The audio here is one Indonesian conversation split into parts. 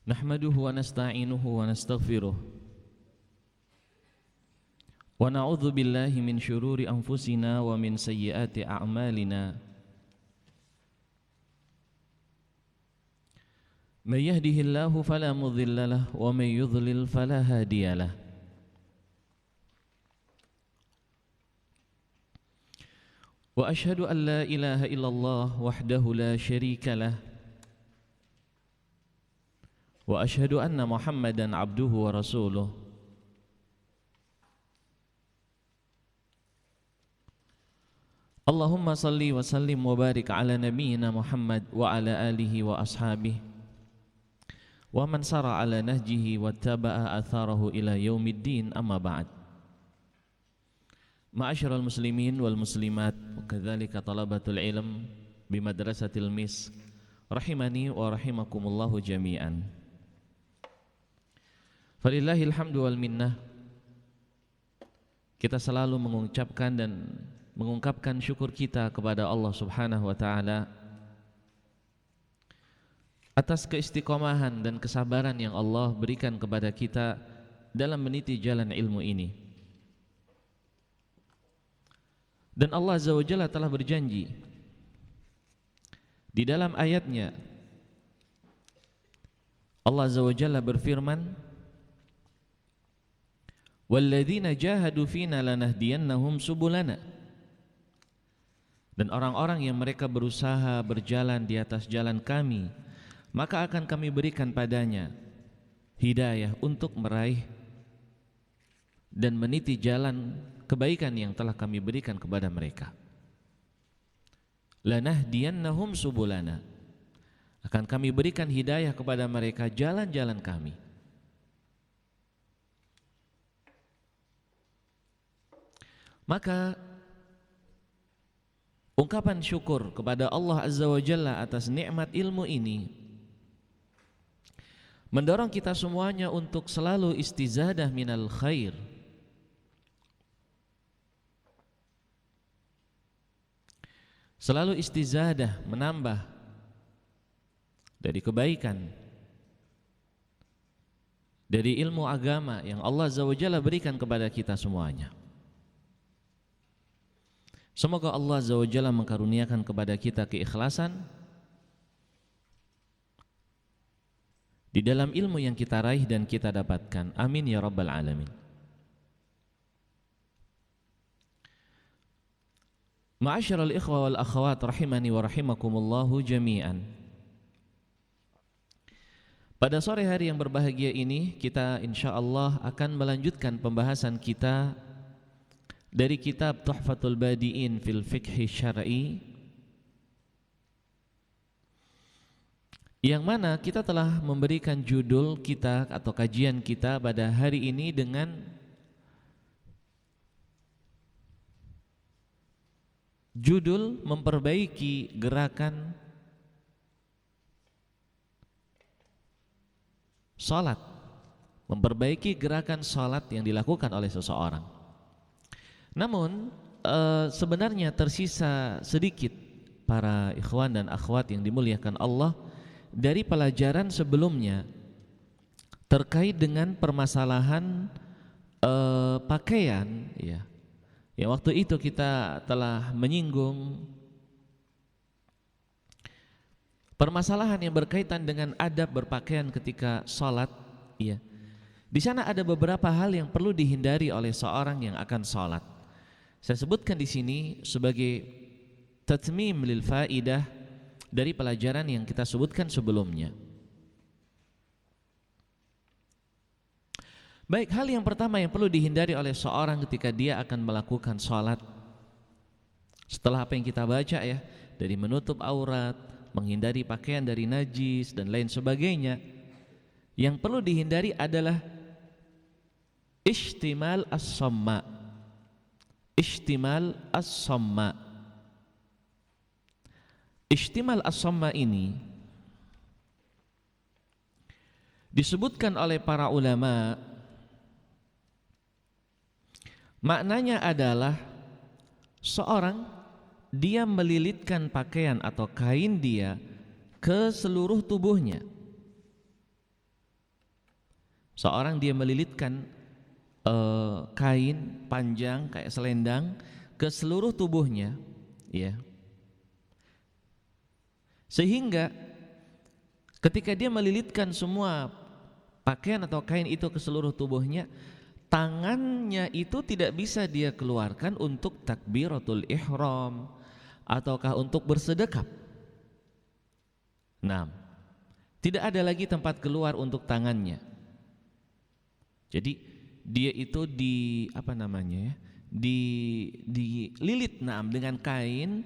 Nahmaduhu wa nasta'inuhu wa nastaghfiruh wa na'udzu billahi min syururi anfusina wa min sayyiati a'malina. May yahdihillahu fala mudilla lahu wa may yudlil fala hadiya lahu. Wa asyhadu an la ilaha illallah wahdahu la syarika lah. Wa asyhadu anna Muhammadan abduhu wa rasuluh. Allahumma salli wa sallim wa barik ala nabiyyina Muhammad wa ala alihi wa ashabihi wa man sara ala nahjihi wa taba'a atharahu ila yaumiddin, amma ba'd. Ma'asyiral muslimin wal muslimat wa kadzalika talabatul ilm bi madrasatil mis rahimani wa rahimakumullahu jami'an. Falillahil hamdu wal minnah. Kita selalu mengucapkan dan mengungkapkan syukur kita kepada Allah Subhanahu wa taala atas keistiqomahan dan kesabaran yang Allah berikan kepada kita dalam meniti jalan ilmu ini. Dan Allah Azza wa Jalla telah berjanji di dalam ayatnya. Allah Azza wa Jalla berfirman, walladzina jahadu fina lanahdiyannahum subulana. Dan orang-orang yang mereka berusaha berjalan di atas jalan kami, maka akan kami berikan padanya hidayah untuk meraih dan meniti jalan kebaikan yang telah kami berikan kepada mereka. Lanahdiyannahum subulana. Akan kami berikan hidayah kepada mereka jalan-jalan kami. Maka ungkapan syukur kepada Allah Azza wa Jalla atas nikmat ilmu ini mendorong kita semuanya untuk selalu istizadah minal khair. Selalu istizadah, menambah dari kebaikan, dari ilmu agama yang Allah Azza wa Jalla berikan kepada kita semuanya. Semoga Allah Azza wa Jalla mengkaruniakan kepada kita keikhlasan di dalam ilmu yang kita raih dan kita dapatkan. Amin ya rabbal alamin. Ma'asyiral ikhwa wal akhwat rahimani wa rahimakumullahu jami'an. Pada sore hari yang berbahagia ini kita insyaallah akan melanjutkan pembahasan kita dari kitab Tuhfatul Badi'in fil Fiqhi Syar'i, yang mana kita telah memberikan judul kita atau kajian kita pada hari ini dengan judul memperbaiki gerakan salat, memperbaiki gerakan salat yang dilakukan oleh seseorang. Namun sebenarnya tersisa sedikit para ikhwan dan akhwat yang dimuliakan Allah dari pelajaran sebelumnya terkait dengan permasalahan pakaian, ya. Yang waktu itu kita telah menyinggung permasalahan yang berkaitan dengan adab berpakaian ketika sholat, ya. Di sana ada beberapa hal yang perlu dihindari oleh seorang yang akan sholat. Saya sebutkan di sini sebagai tatmim lil faidah dari pelajaran yang kita sebutkan sebelumnya. Baik, hal yang pertama yang perlu dihindari oleh seorang ketika dia akan melakukan salat, setelah apa yang kita baca ya, dari menutup aurat, menghindari pakaian dari najis dan lain sebagainya, yang perlu dihindari adalah ihtimal as-samma. Ihtimal as-samma. Ihtimal as-samma ini disebutkan oleh para ulama, maknanya adalah seorang dia melilitkan pakaian atau kain dia ke seluruh tubuhnya. Seorang dia melilitkan kain panjang kayak selendang ke seluruh tubuhnya, ya. Sehingga ketika dia melilitkan semua pakaian atau kain itu ke seluruh tubuhnya, tangannya itu tidak bisa dia keluarkan untuk takbiratul ihram ataukah untuk bersedekap. Nah, tidak ada lagi tempat keluar untuk tangannya. Jadi dia itu dililit dengan kain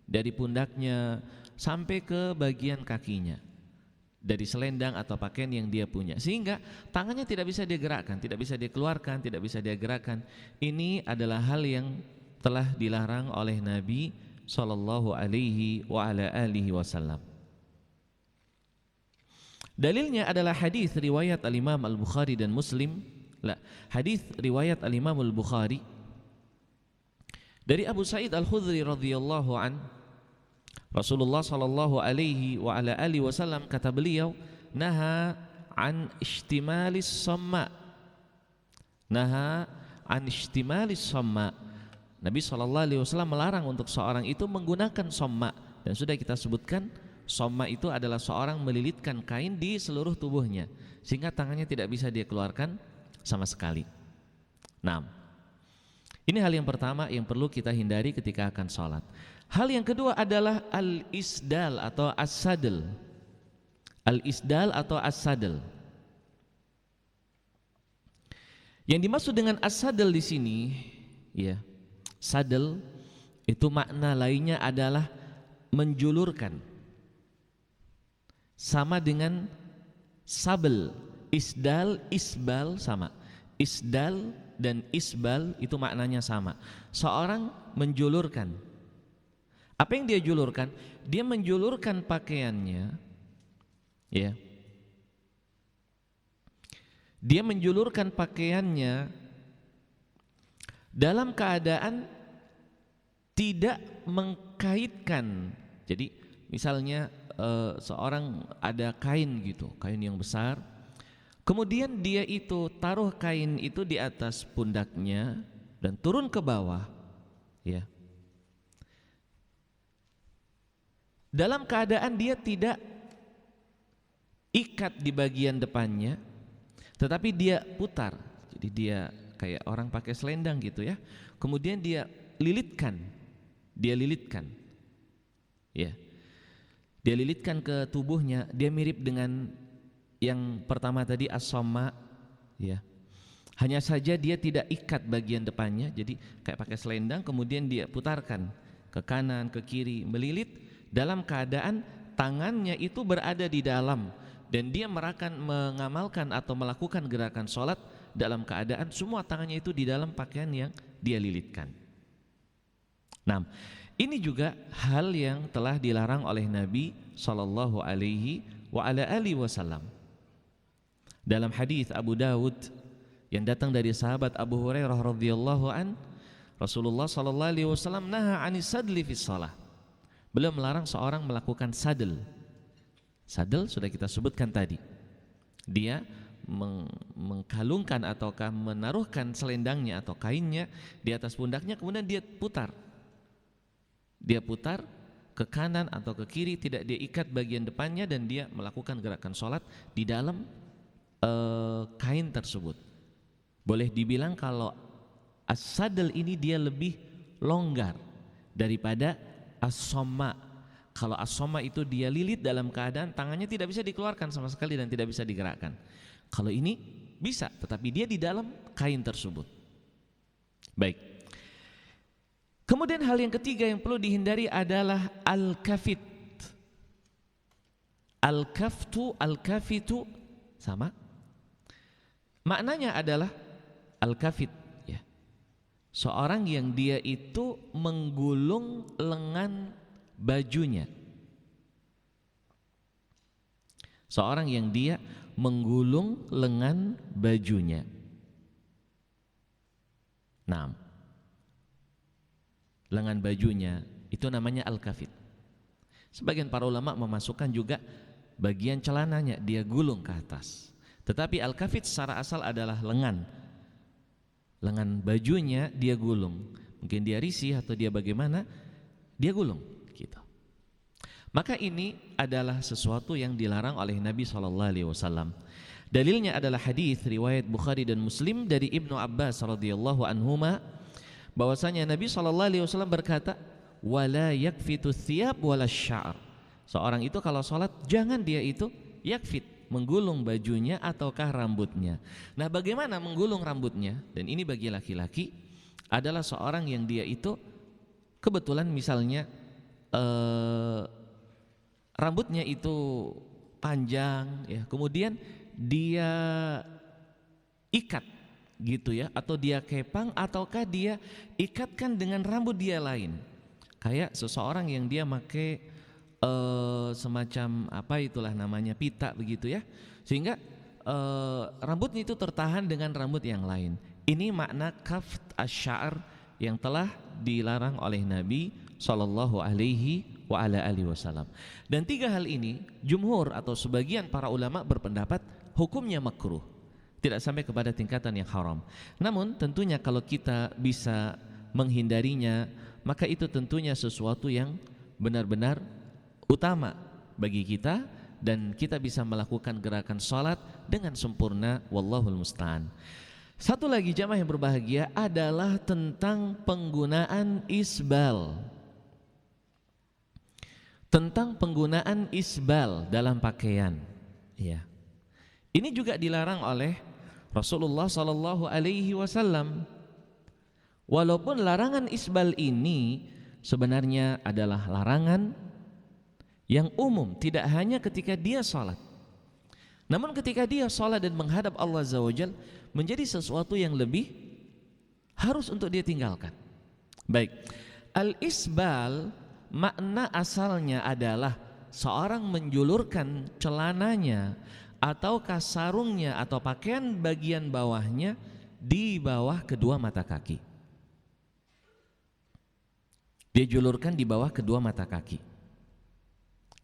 dari pundaknya sampai ke bagian kakinya, dari selendang atau pakaian yang dia punya, sehingga tangannya tidak bisa dia gerakkan, tidak bisa dia keluarkan, tidak bisa dia gerakkan. Ini adalah hal yang telah dilarang oleh Nabi sallallahu alaihi wasallam. Dalilnya adalah hadis riwayat al-Imam Al-Bukhari dan Muslim. Hadis riwayat al-Imam Al-Bukhari dari Abu Sa'id Al-Khudri radhiyallahu an, Rasulullah sallallahu alaihi wasallam kata beliau, naha an ishtimalis samma. Naha an ishtimalis samma. Nabi sallallahu alaihi wasallam melarang untuk seorang itu menggunakan somma, dan sudah kita sebutkan somma itu adalah seorang melilitkan kain di seluruh tubuhnya sehingga tangannya tidak bisa dia keluarkan sama sekali. Nah, ini hal yang pertama yang perlu kita hindari ketika akan sholat. Hal yang kedua adalah al-isdal atau as-sadl. Al-isdal atau as-sadl. Yang dimaksud dengan as-sadl di sini, ya, sadl itu makna lainnya adalah menjulurkan. Sama dengan sabel, isdal, isbal sama. Isdal dan isbal itu maknanya sama. Seorang menjulurkan. Apa yang dia julurkan? Dia menjulurkan pakaiannya, ya. Dia menjulurkan pakaiannya dalam keadaan tidak mengkaitkan. Jadi misalnya seorang ada kain gitu, kain yang besar, kemudian dia itu taruh kain itu di atas pundaknya dan turun ke bawah, ya, dalam keadaan dia tidak ikat di bagian depannya, tetapi dia putar. Jadi dia kayak orang pakai selendang gitu, ya, kemudian dia lilitkan, ya, dia lilitkan ke tubuhnya. Dia mirip dengan yang pertama tadi as-somma, ya. Hanya saja dia tidak ikat bagian depannya, jadi kayak pakai selendang, kemudian dia putarkan ke kanan, ke kiri, melilit dalam keadaan tangannya itu berada di dalam, dan dia mengamalkan atau melakukan gerakan sholat dalam keadaan semua tangannya itu di dalam pakaian yang dia lilitkan. Nah, ini juga hal yang telah dilarang oleh Nabi sallallahu alaihi wasallam. Dalam hadis Abu Dawud yang datang dari sahabat Abu Hurairah radhiyallahu an, Rasulullah sallallahu alaihi wasallam naha 'anis sadli fi shalah. Beliau melarang seorang melakukan sadl. Sadl sudah kita sebutkan tadi. Dia mengkalungkan ataukah menaruhkan selendangnya atau kainnya di atas pundaknya, kemudian dia putar. Dia putar ke kanan atau ke kiri, tidak dia ikat bagian depannya, dan dia melakukan gerakan sholat di dalam kain tersebut. Boleh dibilang kalau as-sadl ini dia lebih longgar daripada as-somma. Kalau as-somma itu dia lilit dalam keadaan tangannya tidak bisa dikeluarkan sama sekali dan tidak bisa digerakkan. Kalau ini bisa, tetapi dia di dalam kain tersebut. Baik. Kemudian hal yang ketiga yang perlu dihindari adalah al-kafit. Al-kafitu sama. Maknanya adalah al-kafit, ya. Seorang yang dia itu menggulung lengan bajunya. Seorang yang dia menggulung lengan bajunya. Nah, lengan bajunya itu namanya al-kafit. Sebagian para ulama memasukkan juga bagian celananya dia gulung ke atas. Tetapi al-kafit secara asal adalah lengan. Lengan bajunya dia gulung. Mungkin dia risih atau dia bagaimana, dia gulung gitu. Maka ini adalah sesuatu yang dilarang oleh Nabi SAW. Dalilnya adalah hadis riwayat Bukhari dan Muslim dari Ibnu Abbas radhiyallahu anhuma, bahwasanya Nabi SAW berkata, wala yakfitu thiyab wala sya'ar. Seorang itu kalau sholat jangan dia itu yakfit, menggulung bajunya ataukah rambutnya. Nah, bagaimana menggulung rambutnya? Dan ini bagi laki-laki adalah seorang yang dia itu kebetulan misalnya rambutnya itu panjang ya, kemudian dia ikat gitu ya, atau dia kepang ataukah dia ikatkan dengan rambut dia lain. Kayak seseorang yang dia pakai semacam apa itulah namanya, pita begitu ya, sehingga rambutnya itu tertahan dengan rambut yang lain. Ini makna kaft asy-sya'r yang telah dilarang oleh Nabi sallallahu alaihi wa ala alihi wasallam. Dan tiga hal ini jumhur atau sebagian para ulama berpendapat hukumnya makruh, tidak sampai kepada tingkatan yang haram. Namun tentunya kalau kita bisa menghindarinya, maka itu tentunya sesuatu yang benar-benar utama bagi kita, dan kita bisa melakukan gerakan salat dengan sempurna, wallahul musta'an. Satu lagi jamaah yang berbahagia adalah tentang penggunaan isbal. Tentang penggunaan isbal dalam pakaian. Ya. Ini juga dilarang oleh Rasulullah sallallahu alaihi wasallam. Walaupun larangan isbal ini sebenarnya adalah larangan yang umum, tidak hanya ketika dia sholat, namun ketika dia sholat dan menghadap Allah Azza wa Jalla menjadi sesuatu yang lebih harus untuk dia tinggalkan. Baik, al-isbal makna asalnya adalah seorang menjulurkan celananya ataukah sarungnya atau pakaian bagian bawahnya di bawah kedua mata kaki. Dia julurkan di bawah kedua mata kaki.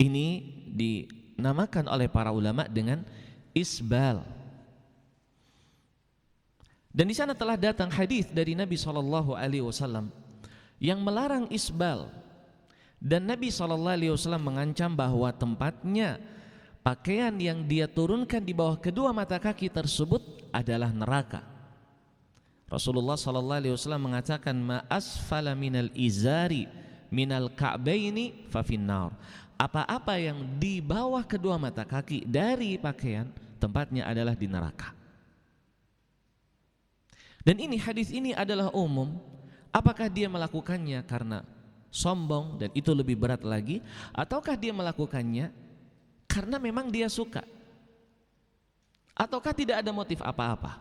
Ini dinamakan oleh para ulama dengan isbal. Dan di sana telah datang hadis dari Nabi SAW yang melarang isbal. Dan Nabi SAW mengancam bahwa tempatnya pakaian yang dia turunkan di bawah kedua mata kaki tersebut adalah neraka. Rasulullah SAW mengatakan, ma asfala minal izari minal ka'baini fa finnar. Apa-apa yang di bawah kedua mata kaki dari pakaian, tempatnya adalah di neraka. Dan ini hadis ini adalah umum. Apakah dia melakukannya karena sombong dan itu lebih berat lagi, ataukah dia melakukannya karena memang dia suka, ataukah tidak ada motif apa-apa?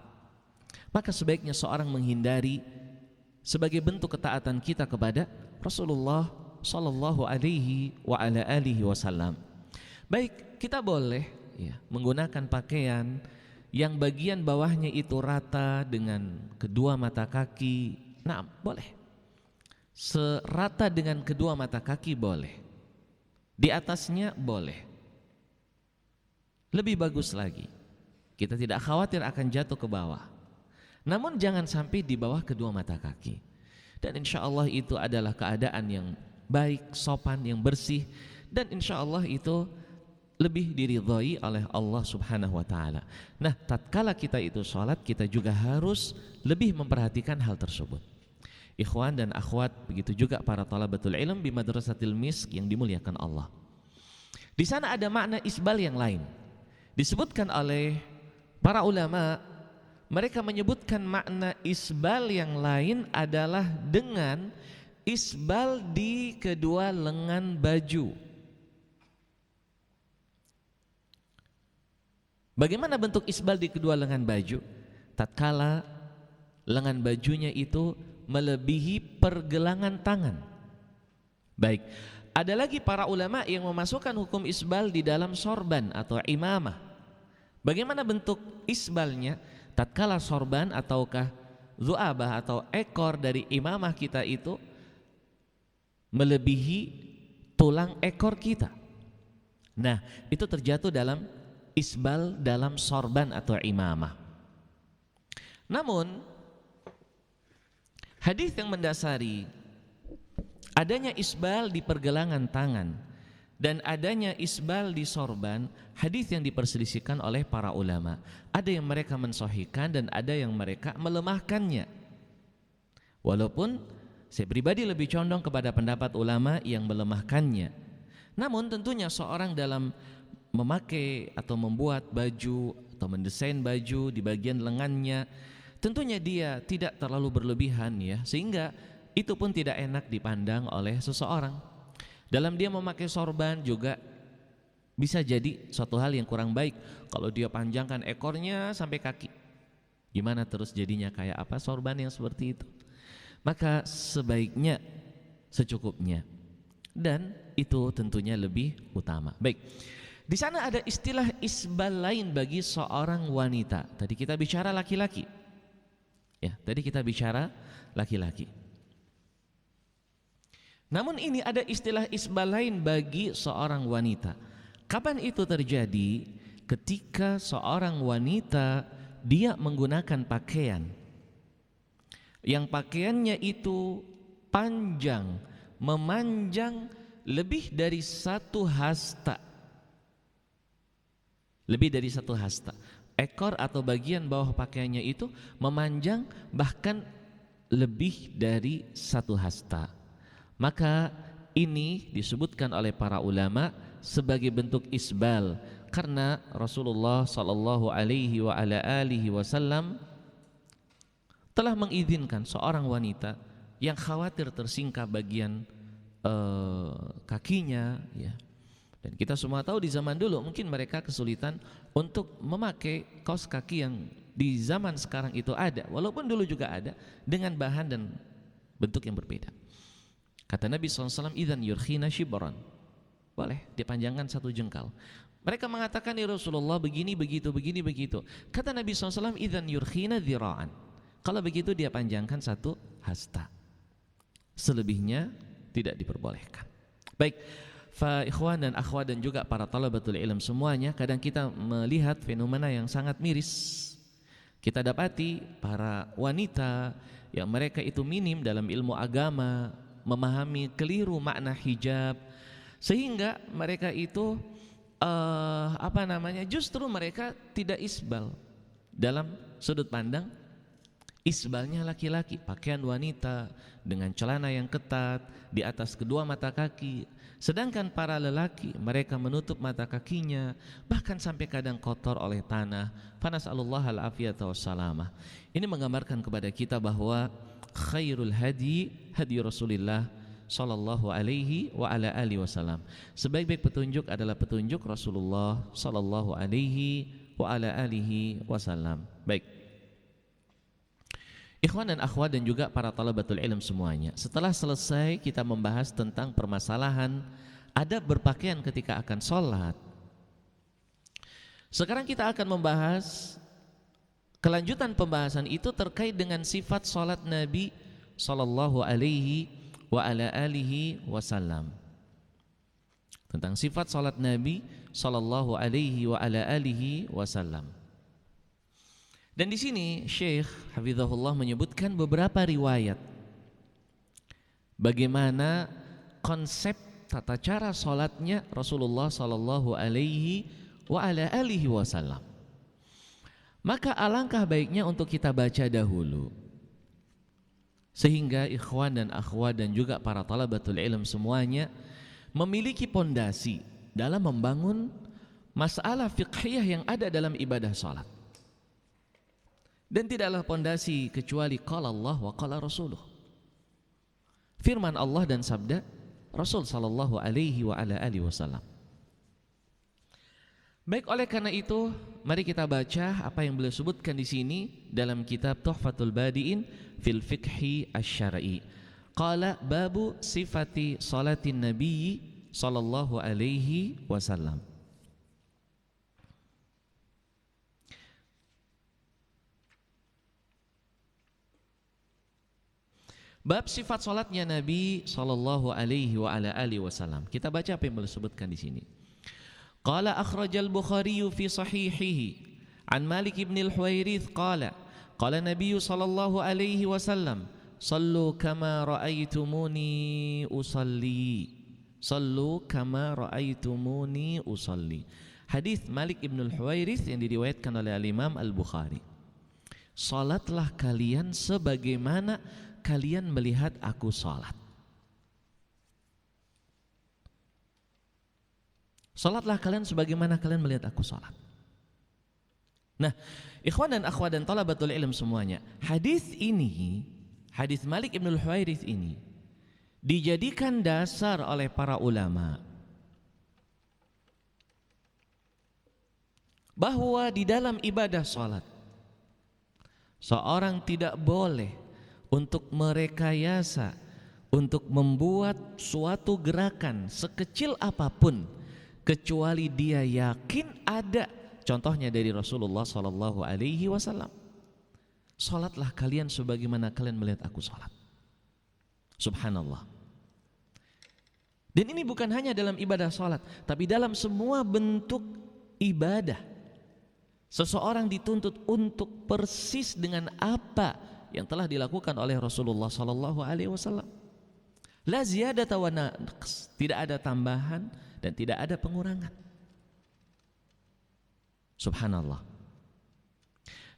Maka sebaiknya seorang menghindari sebagai bentuk ketaatan kita kepada Rasulullah sallallahu alaihi wa ala alihi wasallam. Baik, kita boleh ya, menggunakan pakaian yang bagian bawahnya itu rata dengan kedua mata kaki. Nah, boleh. Serata dengan kedua mata kaki boleh. Di atasnya boleh. Lebih bagus lagi, kita tidak khawatir akan jatuh ke bawah. Namun jangan sampai di bawah kedua mata kaki. Dan insya Allah itu adalah keadaan yang baik, sopan, yang bersih, dan insya Allah itu lebih diridhai oleh Allah Subhanahu wa ta'ala. Nah, tatkala kita itu sholat, kita juga harus lebih memperhatikan hal tersebut. Ikhwan dan akhwat, begitu juga para talabatul ilm di Madrasatil Misk yang dimuliakan Allah. Di sana ada makna isbal yang lain. Disebutkan oleh para ulama, mereka menyebutkan makna isbal yang lain adalah dengan isbal di kedua lengan baju. Bagaimana bentuk isbal di kedua lengan baju? Tatkala lengan bajunya itu melebihi pergelangan tangan. Baik, ada lagi para ulama yang memasukkan hukum isbal di dalam sorban atau imamah. Bagaimana bentuk isbalnya? Tatkala sorban ataukah zu'abah atau ekor dari imamah kita itu melebihi tulang ekor kita. Nah, itu terjatuh dalam isbal dalam sorban atau imamah. Namun hadis yang mendasari adanya isbal di pergelangan tangan dan adanya isbal di sorban, hadis yang diperselisihkan oleh para ulama. Ada yang mereka mensahihkan dan ada yang mereka melemahkannya. Walaupun saya pribadi lebih condong kepada pendapat ulama yang melemahkannya. Namun tentunya seorang dalam memakai atau membuat baju atau mendesain baju di bagian lengannya, tentunya dia tidak terlalu berlebihan ya, sehingga itu pun tidak enak dipandang oleh seseorang. Dalam dia memakai sorban juga bisa jadi suatu hal yang kurang baik. Kalau dia panjangkan ekornya sampai kaki, gimana terus jadinya kayak apa sorban yang seperti itu? Maka sebaiknya secukupnya, dan itu tentunya lebih utama. Baik, di sana ada istilah isbal lain bagi seorang wanita. Tadi kita bicara laki-laki. Ya, tadi kita bicara laki-laki. Namun ini ada istilah isbal lain bagi seorang wanita. Kapan itu terjadi? Ketika seorang wanita dia menggunakan pakaian yang pakaiannya itu panjang, memanjang lebih dari satu hasta. Lebih dari satu hasta. Ekor atau bagian bawah pakaiannya itu memanjang bahkan lebih dari satu hasta. Maka ini disebutkan oleh para ulama sebagai bentuk isbal, karena Rasulullah sallallahu alaihi wasallam telah mengizinkan seorang wanita yang khawatir tersingkap bagian kakinya ya. Dan kita semua tahu di zaman dulu mungkin mereka kesulitan untuk memakai kaos kaki yang di zaman sekarang itu ada, walaupun dulu juga ada dengan bahan dan bentuk yang berbeda. Kata Nabi SAW, idzan yurkhina shibran, boleh dipanjangkan satu jengkal. Mereka mengatakan, ya Rasulullah begini begitu begini begitu. Kata Nabi SAW, idzan yurkhina dzira'an, kalau begitu dia panjangkan satu hasta, selebihnya tidak diperbolehkan. Baik, fa ikhwan dan akhwat dan juga para talabatul ilm semuanya, kadang kita melihat fenomena yang sangat miris. Kita dapati para wanita yang mereka itu minim dalam ilmu agama, memahami keliru makna hijab, sehingga mereka itu justru mereka tidak isbal dalam sudut pandang isbalnya laki-laki. Pakaian wanita dengan celana yang ketat di atas kedua mata kaki, sedangkan para lelaki mereka menutup mata kakinya bahkan sampai kadang kotor oleh tanah. Fanas'alullah al-afiyata wassalamah. Ini menggambarkan kepada kita bahwa khairul hadi hadi Rasulillah sallallahu alaihi wa ala alihi wasallam. Sebaik-baik petunjuk adalah petunjuk Rasulullah sallallahu alaihi wa ala alihi wasallam. Baik, ikhwan dan akhwat dan juga para talabatul ilm semuanya, setelah selesai kita membahas tentang permasalahan adab berpakaian ketika akan sholat, sekarang kita akan membahas kelanjutan pembahasan itu terkait dengan sifat sholat Nabi sallallahu alaihi wa ala alihi wasallam. Tentang sifat sholat Nabi sallallahu alaihi wa ala alihi wasallam. Dan di sini Syekh hafizahullah menyebutkan beberapa riwayat bagaimana konsep tata cara salatnya Rasulullah sallallahu alaihi wa ala alihi wasallam. Maka alangkah baiknya untuk kita baca dahulu, sehingga ikhwan dan akhwat dan juga para talabatul ilm semuanya memiliki pondasi dalam membangun masalah fiqhiyah yang ada dalam ibadah salat. Dan tidaklah pondasi kecuali qala Allah wa qala Rasuluh, firman Allah dan sabda Rasul sallallahu alaihi wa ala alihi wasallam. Baik, oleh karena itu mari kita baca apa yang beliau sebutkan di sini dalam kitab Tuhfatul Badiin fil Fiqhi Asy-Syar'i. Qala babu sifati salatin Nabi sallallahu alaihi wasallam. Bab sifat salatnya Nabi sallallahu alaihi wa ala alihi wasallam. Kita baca apa yang beliau sebutkan di sini. Qala akhrajal Bukhari fi sahihihi an Malik ibn al-Huwairith qala qala Nabi sallallahu alaihi wasallam sallu kama ra'aitumuni usalli, sallu kama ra'aitumuni usalli. Hadis Malik ibn al-Huwairith yang diriwayatkan oleh Al-Imam Al-Bukhari. Salatlah kalian sebagaimana kalian melihat aku salat. Salatlah kalian sebagaimana kalian melihat aku salat. Nah, ikhwan dan akhwat dan talabatul ilm semuanya, hadis ini, hadis Malik ibn al-Huwairith ini dijadikan dasar oleh para ulama bahwa di dalam ibadah salat seorang tidak boleh untuk merekayasa, untuk membuat suatu gerakan sekecil apapun kecuali dia yakin ada contohnya dari Rasulullah sallallahu alaihi wasallam. Salatlah kalian sebagaimana kalian melihat aku salat. Subhanallah. Dan ini bukan hanya dalam ibadah salat, tapi dalam semua bentuk ibadah. Seseorang dituntut untuk persis dengan apa yang telah dilakukan oleh Rasulullah sallallahu alaihi wasallam. La ziyadata wa naqs, tidak ada tambahan dan tidak ada pengurangan. Subhanallah.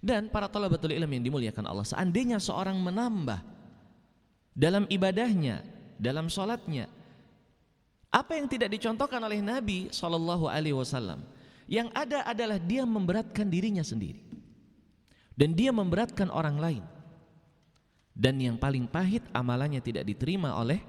Dan para thalabatul ilm yang dimuliakan Allah, seandainya seorang menambah dalam ibadahnya, dalam salatnya, apa yang tidak dicontohkan oleh Nabi sallallahu alaihi wasallam, yang ada adalah dia memberatkan dirinya sendiri dan dia memberatkan orang lain. Dan yang paling pahit, amalannya tidak diterima oleh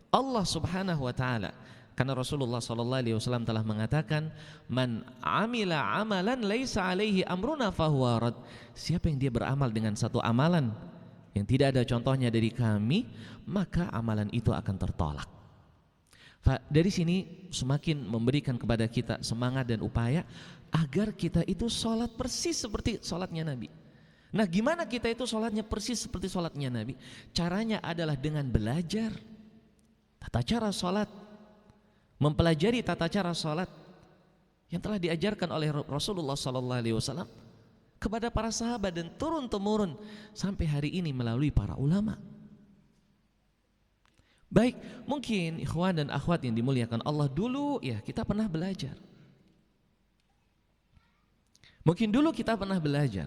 Allah Subhanahu wa taala. Karena Rasulullah sallallahu alaihi wasallam telah mengatakan, "Man 'amila 'amalan laisa 'alaihi amruna fahuwa rad." Siapa yang dia beramal dengan satu amalan yang tidak ada contohnya dari kami, maka amalan itu akan tertolak. Dari sini semakin memberikan kepada kita semangat dan upaya agar kita itu sholat persis seperti sholatnya Nabi. Nah, gimana kita itu sholatnya persis seperti sholatnya Nabi? Caranya adalah dengan belajar tata cara sholat, mempelajari tata cara sholat yang telah diajarkan oleh Rasulullah SAW kepada para sahabat dan turun-temurun sampai hari ini melalui para ulama. Baik, mungkin ikhwan dan akhwat yang dimuliakan Allah, dulu ya kita pernah belajar. Mungkin dulu kita pernah belajar.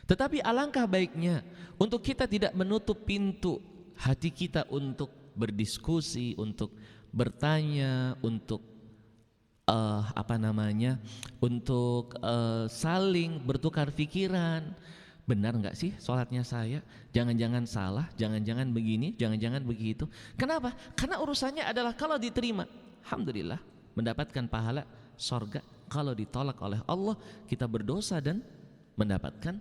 Tetapi alangkah baiknya untuk kita tidak menutup pintu hati kita untuk berdiskusi, untuk bertanya, untuk untuk saling bertukar pikiran. Benar nggak sih sholatnya saya? Jangan-jangan salah, jangan-jangan begini, jangan-jangan begitu. Kenapa? Karena urusannya adalah kalau diterima, alhamdulillah, mendapatkan pahala sorga. Kalau ditolak oleh Allah, kita berdosa dan mendapatkan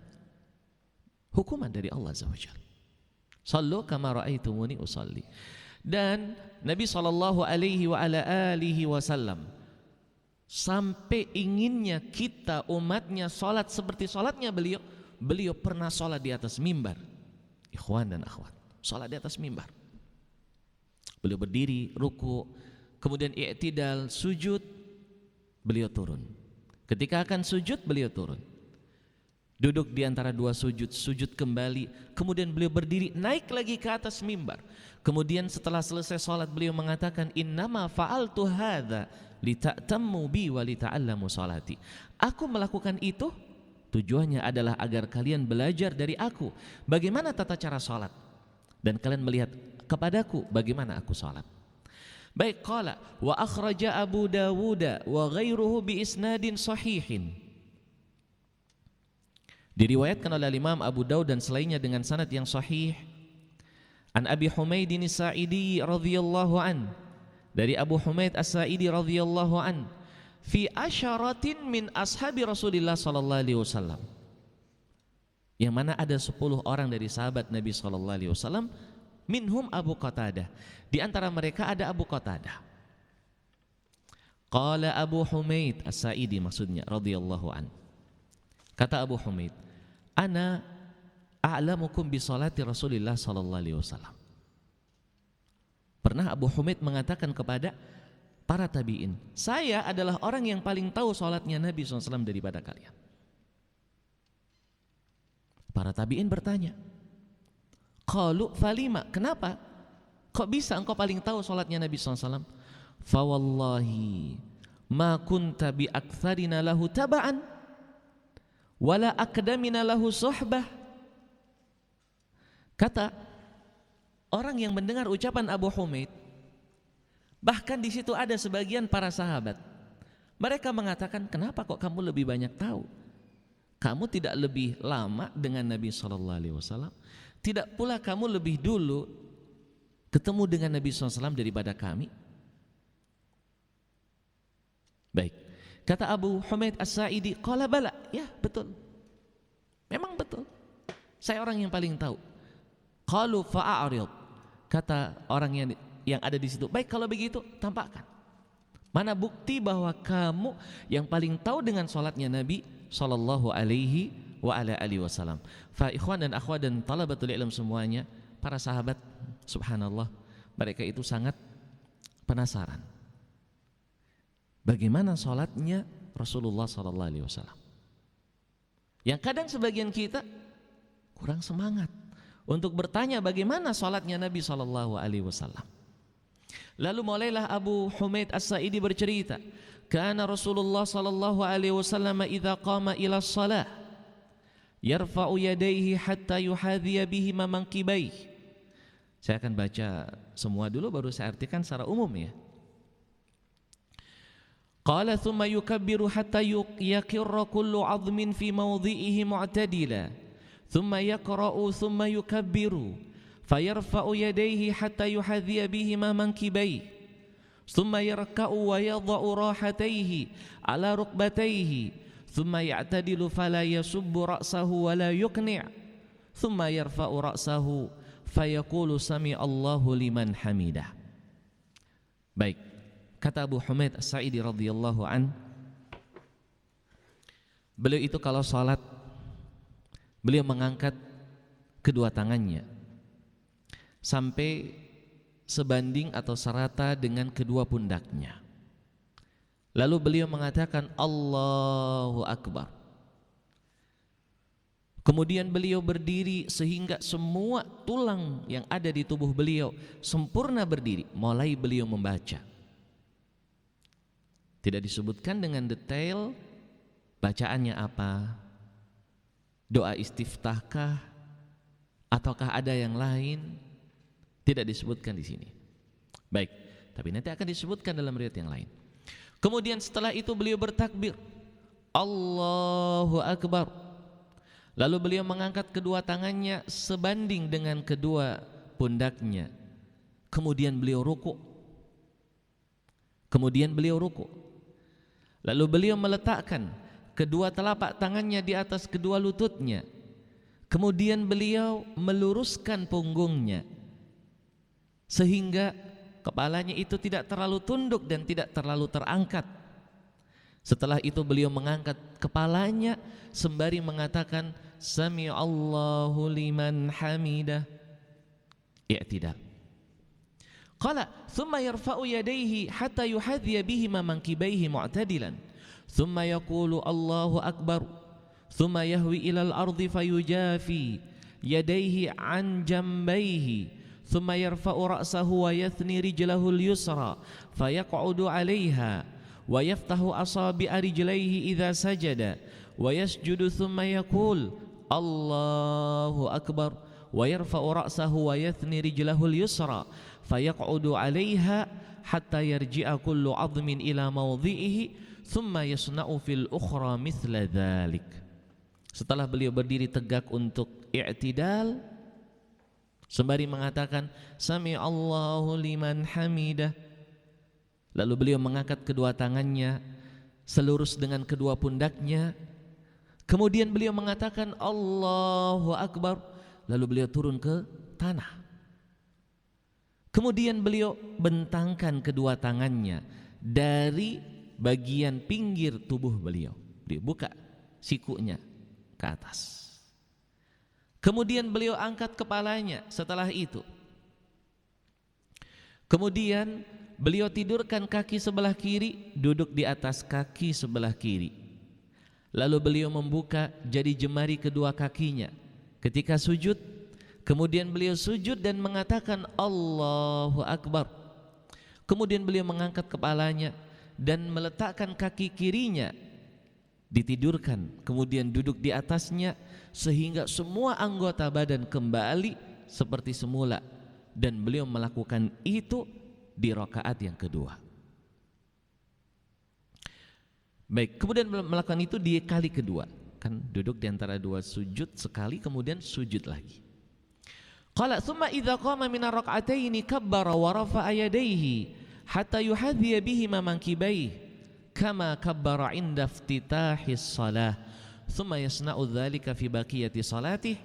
hukuman dari Allah Azza wa Jalla. Sallu kama ra'aitumuni usalli. Dan Nabi sallallahu alaihi wa ala alihi wasallam sampai inginnya kita umatnya salat seperti salatnya beliau. Beliau pernah salat di atas mimbar. Ikhwan dan akhwat, salat di atas mimbar. Beliau berdiri, ruku, kemudian i'tidal, sujud, beliau turun. Ketika akan sujud, beliau turun. Duduk di antara dua sujud, sujud kembali, kemudian beliau berdiri, naik lagi ke atas mimbar. Kemudian setelah selesai salat beliau mengatakan, innama fa'altu hadza lita'tammu bi wa lita'allamu salati. Aku melakukan itu tujuannya adalah agar kalian belajar dari aku bagaimana tata cara salat dan kalian melihat kepadaku bagaimana aku salat. Baik, qala wa akhraja Abu Dawud wa ghairuhu bi isnadin sahihin. Diriwayatkan oleh Imam Abu Daud dan selainnya dengan sanad yang sahih. An Abi Humaid As-Sa'idi radhiyallahu an, dari Abu Humaid As-Sa'idi radhiyallahu an, fi asyaratin min ashabi Rasulillah sallallahu alaihi wasallam. Yang mana ada 10 orang dari sahabat Nabi sallallahu alaihi wasallam, minhum Abu Qatadah. Di antara mereka ada Abu Qatadah. Qala Abu Humaid As-Sa'idi maksudnya radhiyallahu an. Kata Abu Humaid, ana a'lamukum bi salati Rasulillah sallallahu alaihi wasallam. Pernah Abu Humaid mengatakan kepada para tabi'in, saya adalah orang yang paling tahu sholatnya Nabi SAW daripada kalian. Para tabi'in bertanya, qalu falima, kenapa? Kok bisa engkau paling tahu sholatnya Nabi SAW? Fawallahi ma kunta bi aktsarina lahu taba'an wala akdamina lahu suhbah. Kata orang yang mendengar ucapan Abu Humaid, bahkan di situ ada sebagian para sahabat, mereka mengatakan, kenapa kok kamu lebih banyak tahu? Kamu tidak lebih lama dengan Nabi SAW, tidak pula kamu lebih dulu ketemu dengan Nabi SAW daripada kami. Baik, kata Abu Humaid As-Sa'idi, qala bala, ya betul, memang betul, saya orang yang paling tahu. Qalu fa'arid, kata orang yang ada di situ, baik kalau begitu tampakkan, mana bukti bahwa kamu yang paling tahu dengan sholatnya Nabi sallallahu alaihi wa ala alihi wasallam. Fa ikhwan dan akhwat dan talabatul ilm semuanya, para sahabat, subhanallah, mereka itu sangat penasaran bagaimana sholatnya Rasulullah sallallahu alaihi wasallam, yang kadang sebagian kita kurang semangat untuk bertanya bagaimana sholatnya Nabi sallallahu alaihi wasallam. Lalu mulailah Abu Humaid As-Sa'idi bercerita, kana Rasulullah sallallahu alaihi wasallam idza qama ila shalah yarfa'u yadayhi hatta yuhadhiya bihima mankibayhi. Saya akan baca semua dulu baru saya artikan secara umum ya. Qala thumma yukabbiru hatta yaqirra kullu 'azmin fi mawdhi'ihi mu'tadila thumma yaqra'u thumma yukabbiru fayarfa'u yadayhi hatta yuhadhiya bihima mankibayhi thumma yarka'u wa yadha'u rahatayhi 'ala rukbatayhi thumma ya'tadilu fala yasubbu ra'sahu wa la yuqni' thumma yarfa'u ra'sahu fayaqulu sami'allahu liman hamidah. Baik, kata Abu Humaid As-Sa'idi radhiyallahu an, beliau itu kalau salat beliau mengangkat kedua tangannya sampai sebanding atau serata dengan kedua pundaknya. Lalu beliau mengatakan Allahu Akbar. Kemudian beliau berdiri sehingga semua tulang yang ada di tubuh beliau sempurna berdiri. Mulai beliau membaca. Tidak disebutkan dengan detail bacaannya apa, doa istiftahkah, ataukah ada yang lain, tidak disebutkan di sini. Baik, tapi nanti akan disebutkan dalam riwayat yang lain. Kemudian setelah itu beliau bertakbir, Allahu Akbar. Lalu beliau mengangkat kedua tangannya sebanding dengan kedua pundaknya. Kemudian beliau ruku. Lalu beliau meletakkan kedua telapak tangannya di atas kedua lututnya. Kemudian beliau meluruskan punggungnya sehingga kepalanya itu tidak terlalu tunduk dan tidak terlalu terangkat. Setelah itu beliau mengangkat kepalanya sembari mengatakan Sami'allahu liman hamidah. I'tidal. Qala thumma yarfa'u yadayhi hatta yuhadhiya bihima mankibayhi mu'tadilan thumma yaqulu Allahu akbar thumma yahwi ilal ardi fayujafi yadayhi an jambayhi thumma yarfa'u ra'sahu wa yathni rijlahu al-yusra fayaq'udu 'alayha wa yaftahu asabi'a rijlaihi idza sajada wa yasjudu thumma yaqul Allahu akbar wa yarfa'u ra'sahu wa yathni rijlahu al-yusra fayaq'udu 'alayha hatta yarji'a kullu 'azmin ila mawdhi'ihi thumma yasna'u fil ukhra mithla dhalik. Setelah beliau berdiri tegak untuk i'tidal sembari mengatakan Sami Allahu liman hamidah, lalu beliau mengangkat kedua tangannya selurus dengan kedua pundaknya. Kemudian beliau mengatakan Allahu Akbar. Lalu beliau turun ke tanah. Kemudian beliau bentangkan kedua tangannya dari bagian pinggir tubuh beliau. Beliau buka sikunya ke atas. Kemudian beliau angkat kepalanya setelah itu. Kemudian beliau tidurkan kaki sebelah kiri, duduk di atas kaki sebelah kiri. Lalu beliau membuka jari jemari kedua kakinya ketika sujud. Kemudian beliau sujud dan mengatakan Allahu Akbar. Kemudian beliau mengangkat kepalanya dan meletakkan kaki kirinya, ditidurkan, kemudian duduk di atasnya sehingga semua anggota badan kembali seperti semula, dan beliau melakukan itu di rakaat yang kedua. Baik, kemudian melakukan itu di kali kedua, kan duduk di antara dua sujud sekali, kemudian sujud lagi. Qala thumma idza qama min ar-rak'ataini kabbara wa rafa'a yadayhi hatta yuhadhiya bihima mankibaihi kama kabbara 'inda iftitahis shalah thumma yasna'u dhalika fi baqiyati salatihi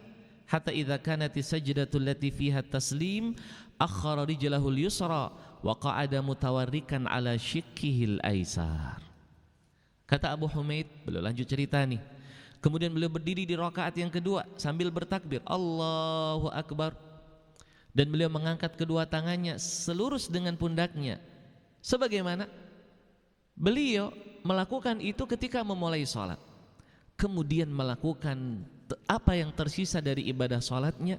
hatta idza kanat as-sajdatu allati fiha at-taslim akhkhara rijlahu al-yusra wa qa'ada mutawarrikan 'ala shiqqihil aysar. Kata Abu Humaid, beliau lanjut cerita nih. Kemudian beliau berdiri di rakaat yang kedua sambil bertakbir Allahu Akbar, dan beliau mengangkat kedua tangannya selurus dengan pundaknya sebagaimana beliau melakukan itu ketika memulai salat. Kemudian melakukan apa yang tersisa dari ibadah salatnya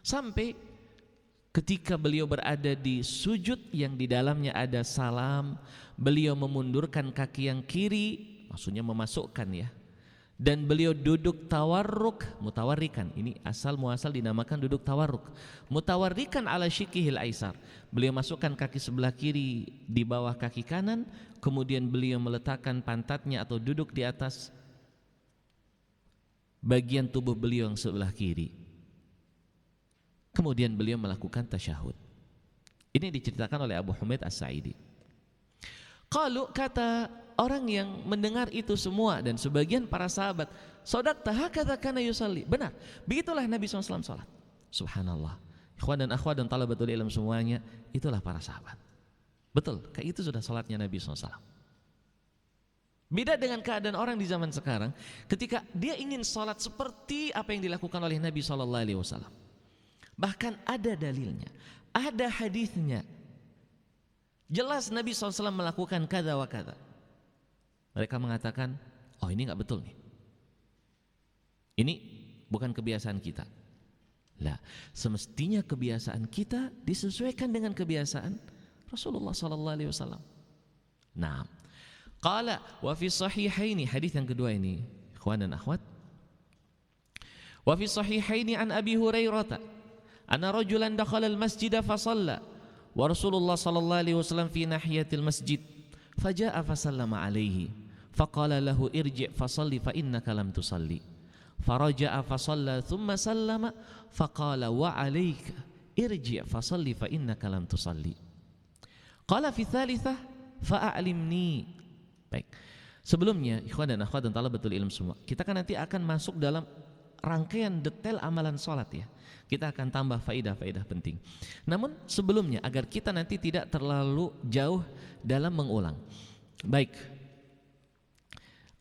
sampai ketika beliau berada di sujud yang di dalamnya ada salam, beliau memundurkan kaki yang kiri, maksudnya memasukkan ya. Dan beliau duduk tawarruk, mutawarrikan. Ini asal muasal dinamakan duduk tawarruk. Mutawarrikan ala syikihil aisar. Beliau masukkan kaki sebelah kiri di bawah kaki kanan, kemudian beliau meletakkan pantatnya atau duduk di atas bagian tubuh beliau yang sebelah kiri. Kemudian beliau melakukan tasyahud. Ini diceritakan oleh Abu Humaid As-Sa'idi. Qalu, kata orang yang mendengar itu semua dan sebagian para sahabat, sadaqta hakadza kana yusalli. Benar, begitulah Nabi SAW salat. Subhanallah. Ikhwan dan akhwat dan talabatul ilm semuanya, itulah para sahabat. Betul, kayak itu sudah salatnya Nabi SAW. Beda dengan keadaan orang di zaman sekarang, ketika dia ingin salat seperti apa yang dilakukan oleh Nabi SAW. Bahkan ada dalilnya, ada hadisnya. Jelas Nabi SAW melakukan kada wa kada. Mereka mengatakan, oh ini enggak betul nih. Ini bukan kebiasaan kita. Lah, semestinya kebiasaan kita disesuaikan dengan kebiasaan Rasulullah SAW. Nah, qala wa fi sahihaini, hadis yang kedua ini, ikhwan dan akhwat. Wa fi sahihaini an Abi Hurairah, anna rajulan dakhala al-masjid fa shalla wa Rasulullah sallallahu alaihi wasallam fi nahiyatil masjid faja'a fa sallama alaihi faqala lahu irji' fa shalli fa innaka lam tusalli faraja'a fa shalla thumma sallama faqala wa 'alaika irji' fa shalli fa innaka lam tusalli qala fi thalithah fa a'limni. Baik, sebelumnya ikhwan dan akhwat dan talabatul ilm semua, kita kan nanti akan masuk dalam rangkaian detail amalan salat ya. Kita akan tambah faedah-faedah penting. Namun sebelumnya, agar kita nanti tidak terlalu jauh dalam mengulang. Baik,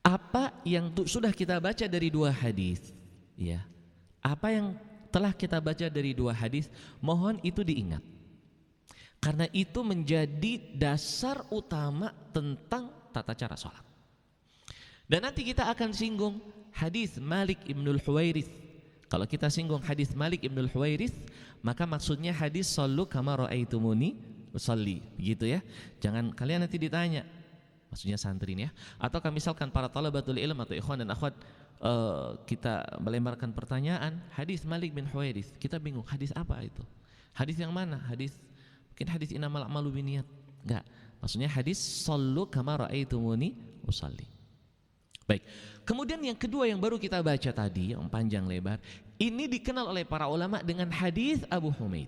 apa yang sudah kita baca dari dua hadis, ya, apa yang telah kita baca dari dua hadis, mohon itu diingat, karena itu menjadi dasar utama tentang tata cara sholat. Dan nanti kita akan singgung hadis Malik ibnul Huwairits. Kalau kita singgung hadis Malik ibnul Huwairits, maka maksudnya hadis sallu kama ra'aitumuni usalli, begitu ya. Jangan kalian nanti ditanya, maksudnya santri ya, atau misalkan para talabatul ilm atau ikhwan dan akhwat, kita melemparkan pertanyaan hadis Malik bin Huwairits, kita bingung hadis apa itu, hadis yang mana, hadis mungkin hadis innamal a'malu binniyat, enggak, maksudnya hadis sallu kama ra'aitumuni usalli. Baik, kemudian yang kedua yang baru kita baca tadi, yang panjang lebar, ini dikenal oleh para ulama dengan hadis Abu Humaid.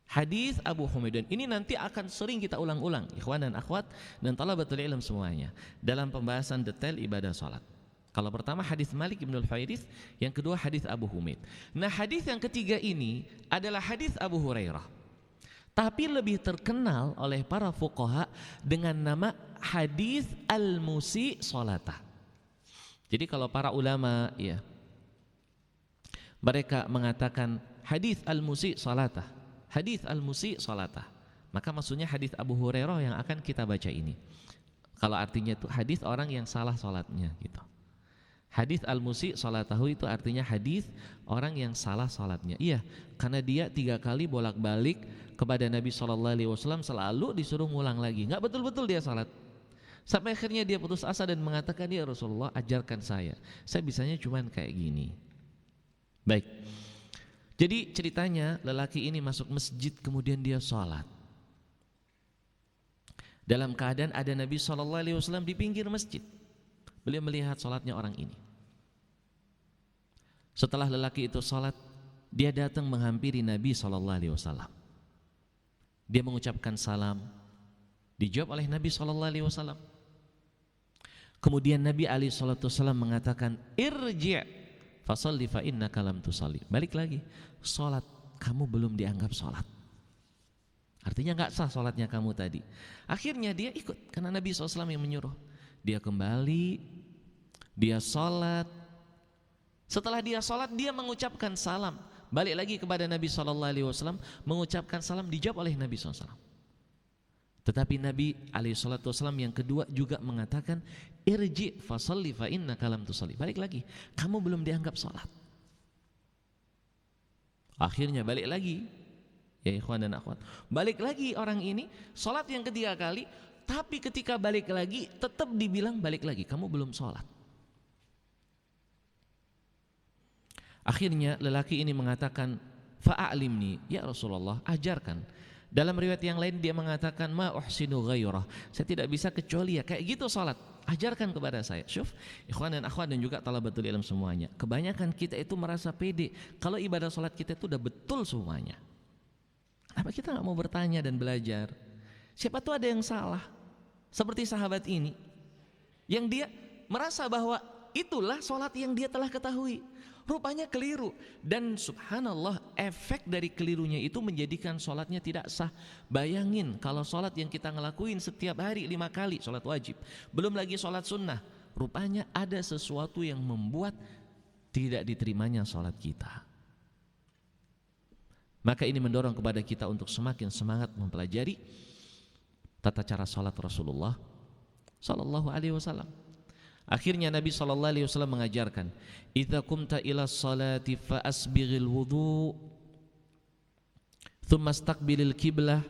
Hadis Abu Humaid, dan ini nanti akan sering kita ulang-ulang, ikhwan dan akhwat dan talabatul ilm semuanya, dalam pembahasan detail ibadah salat. Kalau pertama hadis Malik bin Huwairits, yang kedua hadis Abu Humaid. Nah, hadis yang ketiga ini adalah hadis Abu Hurairah, tapi lebih terkenal oleh para fuqaha dengan nama hadis al-musi salatah. Jadi kalau para ulama ya, mereka mengatakan hadis al-musi salatah, hadis al-musi salatah. Maka maksudnya hadis Abu Hurairah yang akan kita baca ini. Kalau artinya itu hadis orang yang salah salatnya gitu. Hadis al-musi salatahu itu artinya hadis orang yang salah salatnya. Iya, karena dia 3 kali bolak-balik kepada Nabi SAW selalu disuruh ngulang lagi. Nggak betul-betul dia salat. Sampai akhirnya dia putus asa dan mengatakan, ya Rasulullah, ajarkan saya bisanya cuman kayak gini. Baik. Jadi ceritanya lelaki ini masuk masjid kemudian dia salat. Dalam keadaan ada Nabi SAW di pinggir masjid. Beliau melihat salatnya orang ini. Setelah lelaki itu salat, dia datang menghampiri Nabi SAW. Dia mengucapkan salam, dijawab oleh Nabi SAW. Kemudian Nabi SAW mengatakan, irji' fasalli fa innaka lam tusalli. Balik lagi, salat, kamu belum dianggap salat. Artinya nggak sah salatnya kamu tadi. Akhirnya dia ikut karena Nabi SAW yang menyuruh. Dia kembali, dia salat. Setelah dia salat, dia mengucapkan salam. Balik lagi kepada Nabi SAW, mengucapkan salam, dijawab oleh Nabi SAW. Tetapi Nabi SAW yang kedua juga mengatakan, irji fasalli fa innaka lam tusalli. Balik lagi, kamu belum dianggap salat. Akhirnya balik lagi, ya ikhwan dan akhwat, balik lagi orang ini salat yang ketiga kali, tapi ketika balik lagi tetap dibilang balik lagi, kamu belum salat. Akhirnya lelaki ini mengatakan, fa'alimni ya Rasulullah, ajarkan. Dalam riwayat yang lain dia mengatakan, ma uhsinu ghairah, saya tidak bisa kecuali ya kayak gitu salat, ajarkan kepada saya. Syuf, ikhwan dan akhwat dan juga talabatul ilm semuanya, kebanyakan kita itu merasa pede kalau ibadah salat kita itu udah betul semuanya. Kenapa kita nggak mau bertanya dan belajar? Siapa tuh ada yang salah? Seperti sahabat ini, yang dia merasa bahwa itulah salat yang dia telah ketahui, rupanya keliru, dan subhanallah efek dari kelirunya itu menjadikan salatnya tidak sah. Bayangin kalau salat yang kita ngelakuin setiap hari 5 kali salat wajib, belum lagi salat sunnah, rupanya ada sesuatu yang membuat tidak diterimanya salat kita. Maka ini mendorong kepada kita untuk semakin semangat mempelajari tata cara salat Rasulullah sallallahu alaihi wasallam. Akhirnya Nabi sallallahu alaihi wasallam mengajarkan, "Idza qumta ila sholati fa asbighil wudu, thumma istaqbilil qiblah,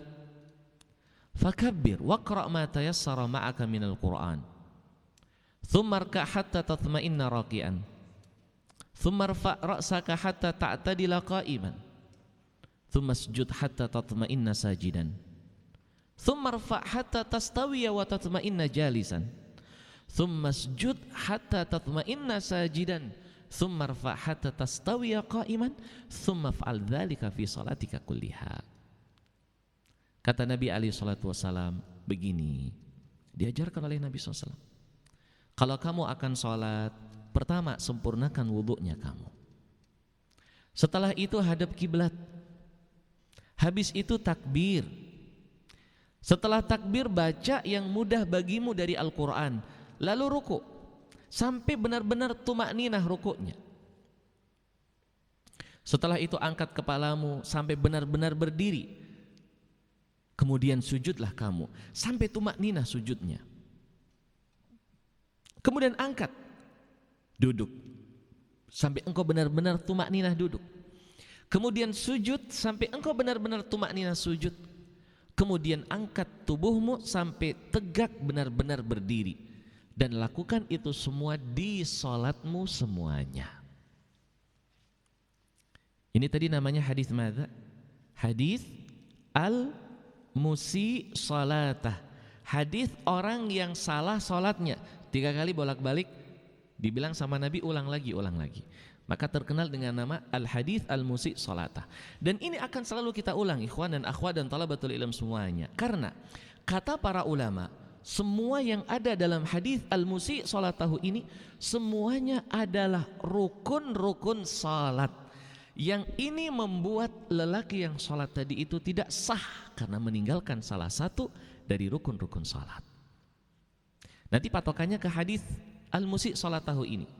fakabbir waqra' ma tayassara ma'aka minal Qur'an. Thumma rka' hatta tatma'inna raqi'an. Thumma rfa' ra'saka hatta ta'tadila qa'iman. Thumma sujud hatta tatma'inna sajidan. Thumma rfa' hatta tastawiya wa tatma'inna jalisan. Thumma sujud hatta tatma'inna sajidan. Thumma rfa' hatta tastawiya qa'iman. Thumma fa'al dzalika fi salatika kulliha." Kata Nabi alaihi salatu wasalam begini, diajarkan oleh Nabi SAW. Kalau kamu akan sholat, pertama sempurnakan wudhunya kamu. Setelah itu hadap kiblat. Habis itu takbir. Setelah takbir baca yang mudah bagimu dari Al-Quran. Lalu ruku sampai benar-benar tumakninah rukuknya. Setelah itu angkat kepalamu sampai benar-benar berdiri. Kemudian sujudlah kamu sampai tumakninah sujudnya. Kemudian angkat, duduk sampai engkau benar-benar tumakninah duduk. Kemudian sujud sampai engkau benar-benar tumakninah sujud. Kemudian angkat tubuhmu sampai tegak benar-benar berdiri. Dan lakukan itu semua di salatmu semuanya. Ini tadi namanya hadis madza? Hadis al-musi salatah. Hadis orang yang salah salatnya. 3 kali bolak-balik dibilang sama Nabi, ulang lagi, ulang lagi. Maka terkenal dengan nama al-hadis al-musi salatah. Dan ini akan selalu kita ulang ikhwan dan akhwat dan talabatul ilm semuanya. Karena kata para ulama, semua yang ada dalam hadis al-musi salatahu ini semuanya adalah rukun-rukun salat. Yang ini membuat lelaki yang salat tadi itu tidak sah karena meninggalkan salah satu dari rukun-rukun salat. Nanti patokannya ke hadis al-musi salatahu ini.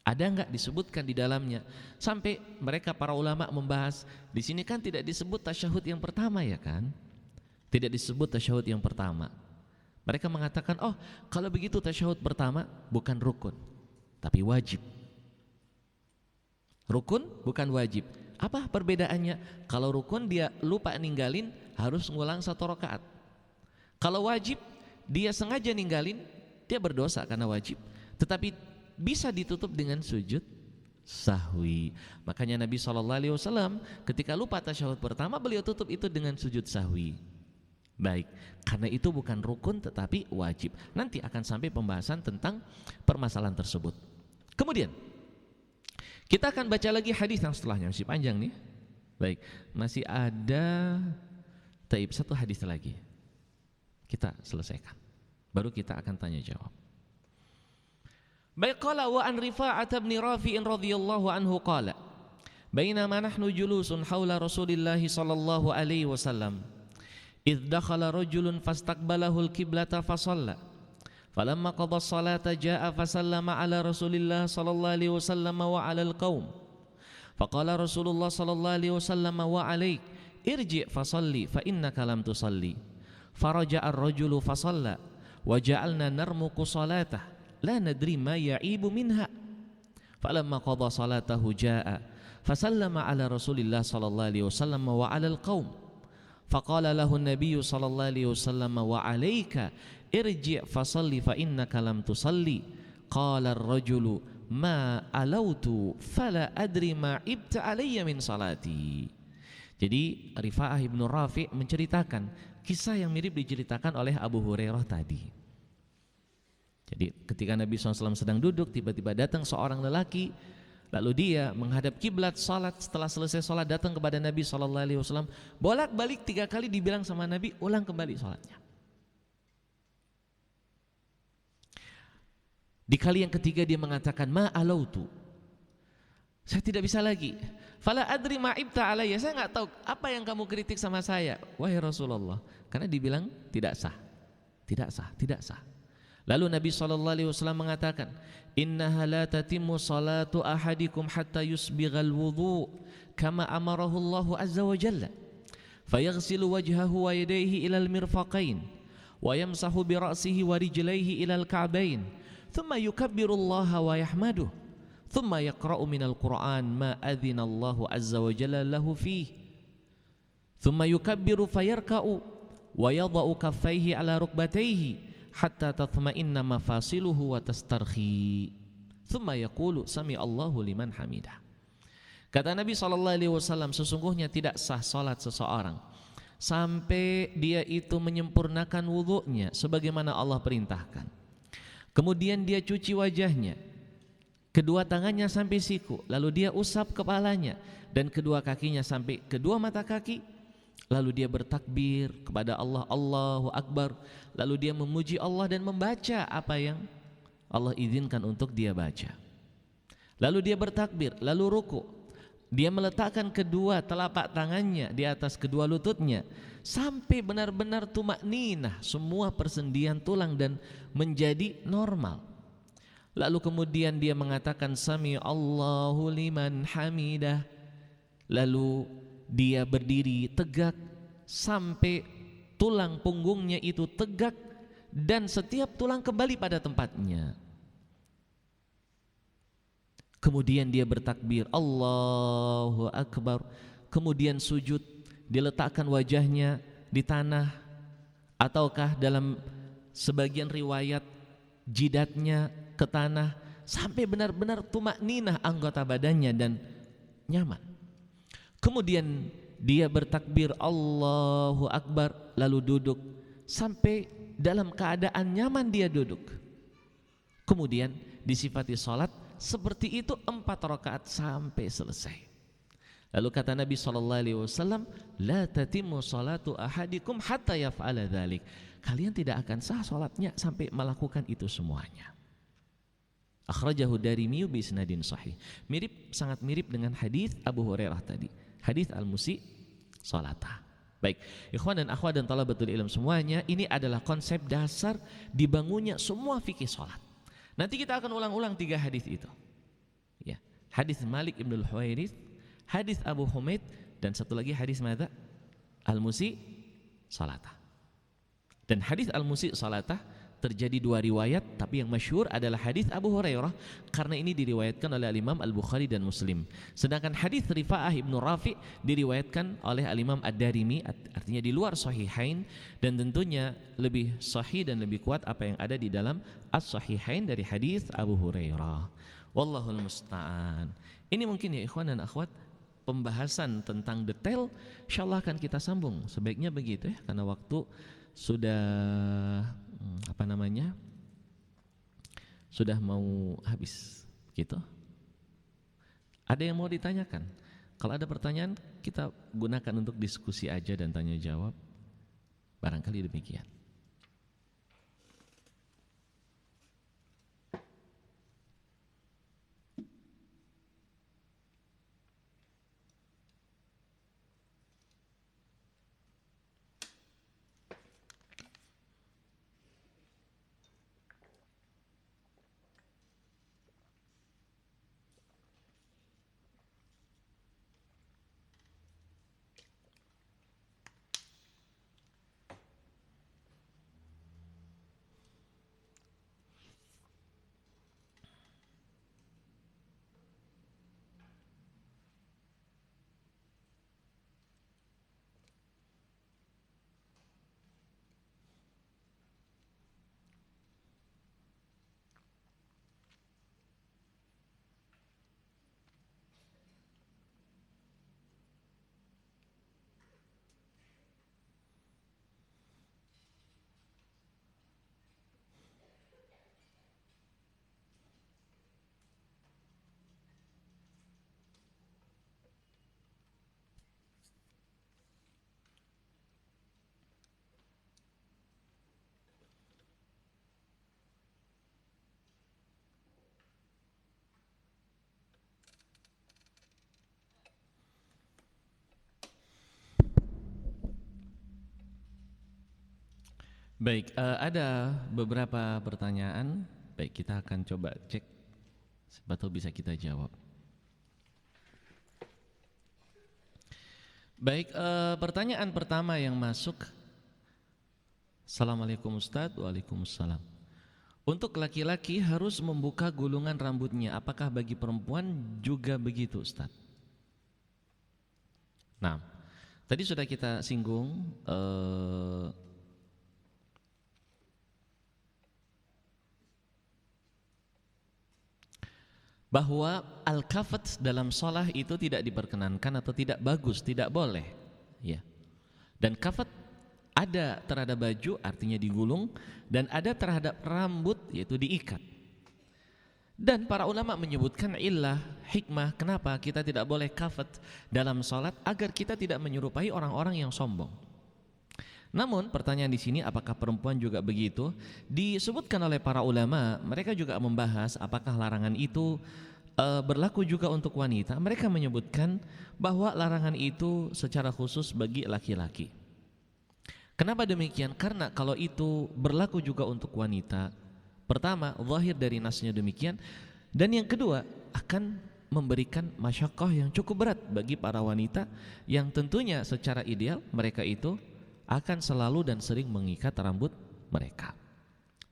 Ada enggak disebutkan di dalamnya? Sampai mereka para ulama membahas, di sini kan tidak disebut tasyahud yang pertama ya kan? Tidak disebut tasyahud yang pertama. Mereka mengatakan, oh kalau begitu tasyahud pertama bukan rukun, tapi wajib. Rukun bukan wajib. Apa perbedaannya? Kalau rukun dia lupa ninggalin, harus ngulang 1 rakaat. Kalau wajib dia sengaja ninggalin, dia berdosa karena wajib. Tetapi bisa ditutup dengan sujud sahwi. Makanya Nabi SAW ketika lupa tasyahud pertama, beliau tutup itu dengan sujud sahwi. Baik, karena itu bukan rukun tetapi wajib. Nanti akan sampai pembahasan tentang permasalahan tersebut. Kemudian kita akan baca lagi hadis yang setelahnya, masih panjang nih. Baik, masih ada satu hadis lagi. Kita selesaikan. Baru kita akan tanya jawab. Baik, qala wa an Rifa'ah bin Rafi'in radhiyallahu anhu qala bainama nahnu julusun haula Rasulillah sallallahu alaihi wasallam idh dakhala rajulun fastaqbalahu al-qiblata fa shalla falamma qada as-salata jaa'a fa sallama ala Rasulillah sallallahu alaihi wasallam wa ala al-qaum faqala Rasulullah sallallahu alaihi wasallam wa alaik irji' fa shalli fa innaka lam tusalli faraja'a ar-rajulu fa shalla wa ja'alna narmuqu salatah la nadri ma ya'ibu minha falamma qada salatahu jaa'a fa sallama ala Rasulillah sallallahu alaihi wasallam wa ala al-qaum faqala lahu an-nabiy sallallahu alaihi wasallam wa alayka irji' fasalli fa innaka lam tusalli qala ar-rajulu ma alautu fala adri ma ibta alayya min salati. Jadi Rifa'ah bin Rafi' menceritakan kisah yang mirip diceritakan oleh Abu Hurairah tadi. Jadi ketika Nabi SAW sedang duduk, tiba-tiba datang seorang lelaki, lalu dia menghadap kiblat salat. Setelah selesai salat datang kepada Nabi SAW, bolak-balik 3 kali dibilang sama Nabi, ulang kembali salatnya. Di kali yang ketiga dia mengatakan, ma alautu, saya tidak bisa lagi. Fala adri ma ibta alayya, saya nggak tahu apa yang kamu kritik sama saya, wahai Rasulullah. Karena dibilang tidak sah, tidak sah, tidak sah. Lalu Nabi SAW mengatakan, innaha la tatimmu salatu ahadikum hatta yusbighal wudu kama amarahu Allah azza wa jalla fayaghsilu wajhahu wa yadayhi ilal mirfaqain wa yamsahu bi ra'sihi wa rijlaihi ilal ka'bain thumma yukabbiru Allah wa yahmaduh thumma yaqra'u minal Qur'an ma adhina Allah azza wa jalla lahu fihi thumma yukabbiru fayarka'u wa yadha'u kaffaihi ala rukbatayhi hatta tatma'inna mafasiluhu wa tastarhi thumma yaqulu sami Allahu liman hamidah. Kata Nabi SAW, sesungguhnya tidak sah salat seseorang sampai dia itu menyempurnakan wudunya sebagaimana Allah perintahkan. Kemudian dia cuci wajahnya, kedua tangannya sampai siku, lalu dia usap kepalanya dan kedua kakinya sampai kedua mata kaki. Lalu dia bertakbir kepada Allah, Allahu Akbar. Lalu dia memuji Allah dan membaca apa yang Allah izinkan untuk dia baca. Lalu dia bertakbir, lalu ruku. Dia meletakkan kedua telapak tangannya di atas kedua lututnya sampai benar-benar tumakninah, semua persendian tulang dan menjadi normal. Lalu kemudian dia mengatakan sami Allahu liman hamidah. Lalu dia berdiri tegak sampai tulang punggungnya itu tegak dan setiap tulang kembali pada tempatnya. Kemudian dia bertakbir Allahu Akbar. Kemudian sujud, diletakkan wajahnya di tanah ataukah dalam sebagian riwayat jidatnya ke tanah sampai benar-benar tumakninah anggota badannya dan nyaman. Kemudian dia bertakbir Allahu Akbar, lalu duduk sampai dalam keadaan nyaman dia duduk. Kemudian disifati salat seperti itu 4 rakaat sampai selesai. Lalu kata Nabi SAW, la tatimmu salatu ahadikum hatta yaf'ala dzalik. Kalian tidak akan sah salatnya sampai melakukan itu semuanya. Akhrajahu Darimi bi isnadin sahih. Sangat mirip dengan hadis Abu Hurairah tadi. Hadis al-musi salatah. Baik, ikhwan dan akhwat dan talabatul ilm semuanya, ini adalah konsep dasar dibangunnya semua fikih salat. Nanti kita akan ulang-ulang 3 hadis itu. Ya, hadis Malik ibn al-Huwairits, hadis Abu Humaid, dan satu lagi hadis mana? Al-musi salatah. Dan hadis al-musi' salatah terjadi dua riwayat, tapi yang masyhur adalah hadis Abu Hurairah karena ini diriwayatkan oleh Imam Al-Bukhari dan Muslim. Sedangkan hadis Rifa'ah Ibnu Rafi' diriwayatkan oleh Imam Ad-Darimi, artinya di luar Sahihain, dan tentunya lebih sahih dan lebih kuat apa yang ada di dalam As-Sahihain dari hadis Abu Hurairah. Wallahul musta'an. Ini mungkin ya ikhwan dan akhwat pembahasan tentang detail, insyaallah akan kita sambung. Sebaiknya begitu ya, karena waktu sudah sudah mau habis gitu. Ada yang mau ditanyakan? Kalau ada pertanyaan kita gunakan untuk diskusi aja dan tanya jawab, barangkali demikian. Baik, ada beberapa pertanyaan. Baik, kita akan coba cek siapa tahu bisa kita jawab. Baik, pertanyaan pertama yang masuk. Assalamualaikum Ustaz. Waalaikumsalam. Untuk laki-laki harus membuka gulungan rambutnya, apakah bagi perempuan juga begitu Ustaz? Nah, tadi sudah kita singgung bahwa al-kafat dalam shalah itu tidak diperkenankan atau tidak bagus, tidak boleh ya. Dan kafat ada terhadap baju artinya digulung, dan ada terhadap rambut yaitu diikat. Dan para ulama menyebutkan illah, hikmah kenapa kita tidak boleh kafat dalam salat, agar kita tidak menyerupai orang-orang yang sombong. Namun pertanyaan di sini apakah perempuan juga begitu? Disebutkan oleh para ulama, mereka juga membahas apakah larangan itu berlaku juga untuk wanita. Mereka menyebutkan bahwa larangan itu secara khusus bagi laki-laki. Kenapa demikian? Karena kalau itu berlaku juga untuk wanita, pertama, zahir dari nasnya demikian, dan yang kedua akan memberikan masyaqqah yang cukup berat bagi para wanita yang tentunya secara ideal mereka itu akan selalu dan sering mengikat rambut mereka.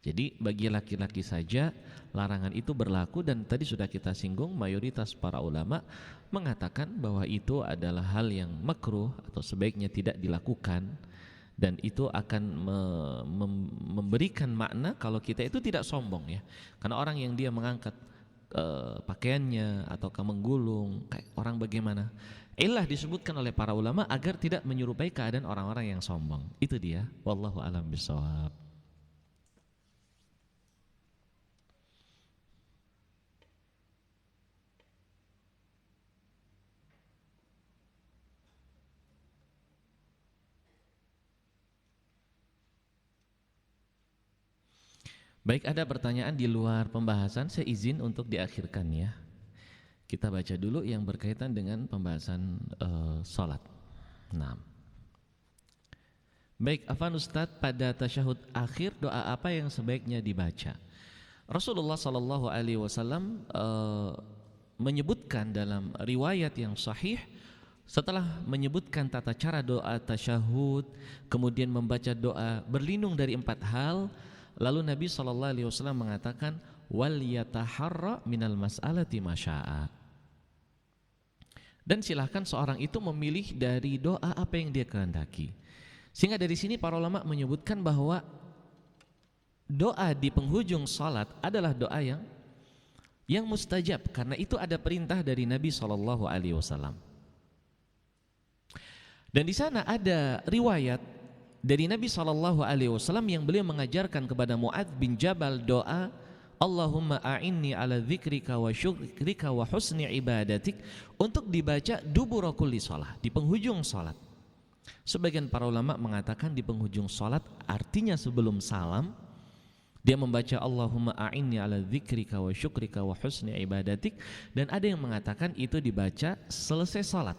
Jadi bagi laki-laki saja larangan itu berlaku, dan tadi sudah kita singgung mayoritas para ulama mengatakan bahwa itu adalah hal yang makruh atau sebaiknya tidak dilakukan, dan itu akan memberikan makna kalau kita itu tidak sombong ya. Karena orang yang dia mengangkat pakaiannya atau menggulung kayak orang bagaimana, illah disebutkan oleh para ulama agar tidak menyerupai keadaan orang-orang yang sombong. Itu dia, wallahu a'lam bishawab. Baik, ada pertanyaan di luar pembahasan, saya izin untuk diakhirkan ya. Kita baca dulu yang berkaitan dengan pembahasan salat. Nah, baik, afan Ustadz, pada tasyahud akhir doa apa yang sebaiknya dibaca? Rasulullah Sallallahu Alaihi Wasallam menyebutkan dalam riwayat yang sahih Setelah menyebutkan tata cara doa tasyahud, kemudian membaca doa berlindung dari 4 hal, lalu Nabi SAW mengatakan wal yataharra minal mas'alati masya'a. Dan silahkan seorang itu memilih dari doa apa yang dia kehendaki. Sehingga dari sini para ulama menyebutkan bahwa doa di penghujung salat adalah doa yang mustajab, karena itu ada perintah dari Nabi SAW. Dan di sana ada riwayat dari Nabi SAW yang beliau mengajarkan kepada Mu'adz bin Jabal doa Allahumma a'inni ala dzikrika wa syukrika wa husni ibadatik, untuk dibaca dubura kulli shalah, di penghujung salat. Sebagian para ulama mengatakan di penghujung salat artinya sebelum salam dia membaca Allahumma a'inni ala dzikrika wa syukrika wa husni ibadatik, dan ada yang mengatakan itu dibaca selesai salat,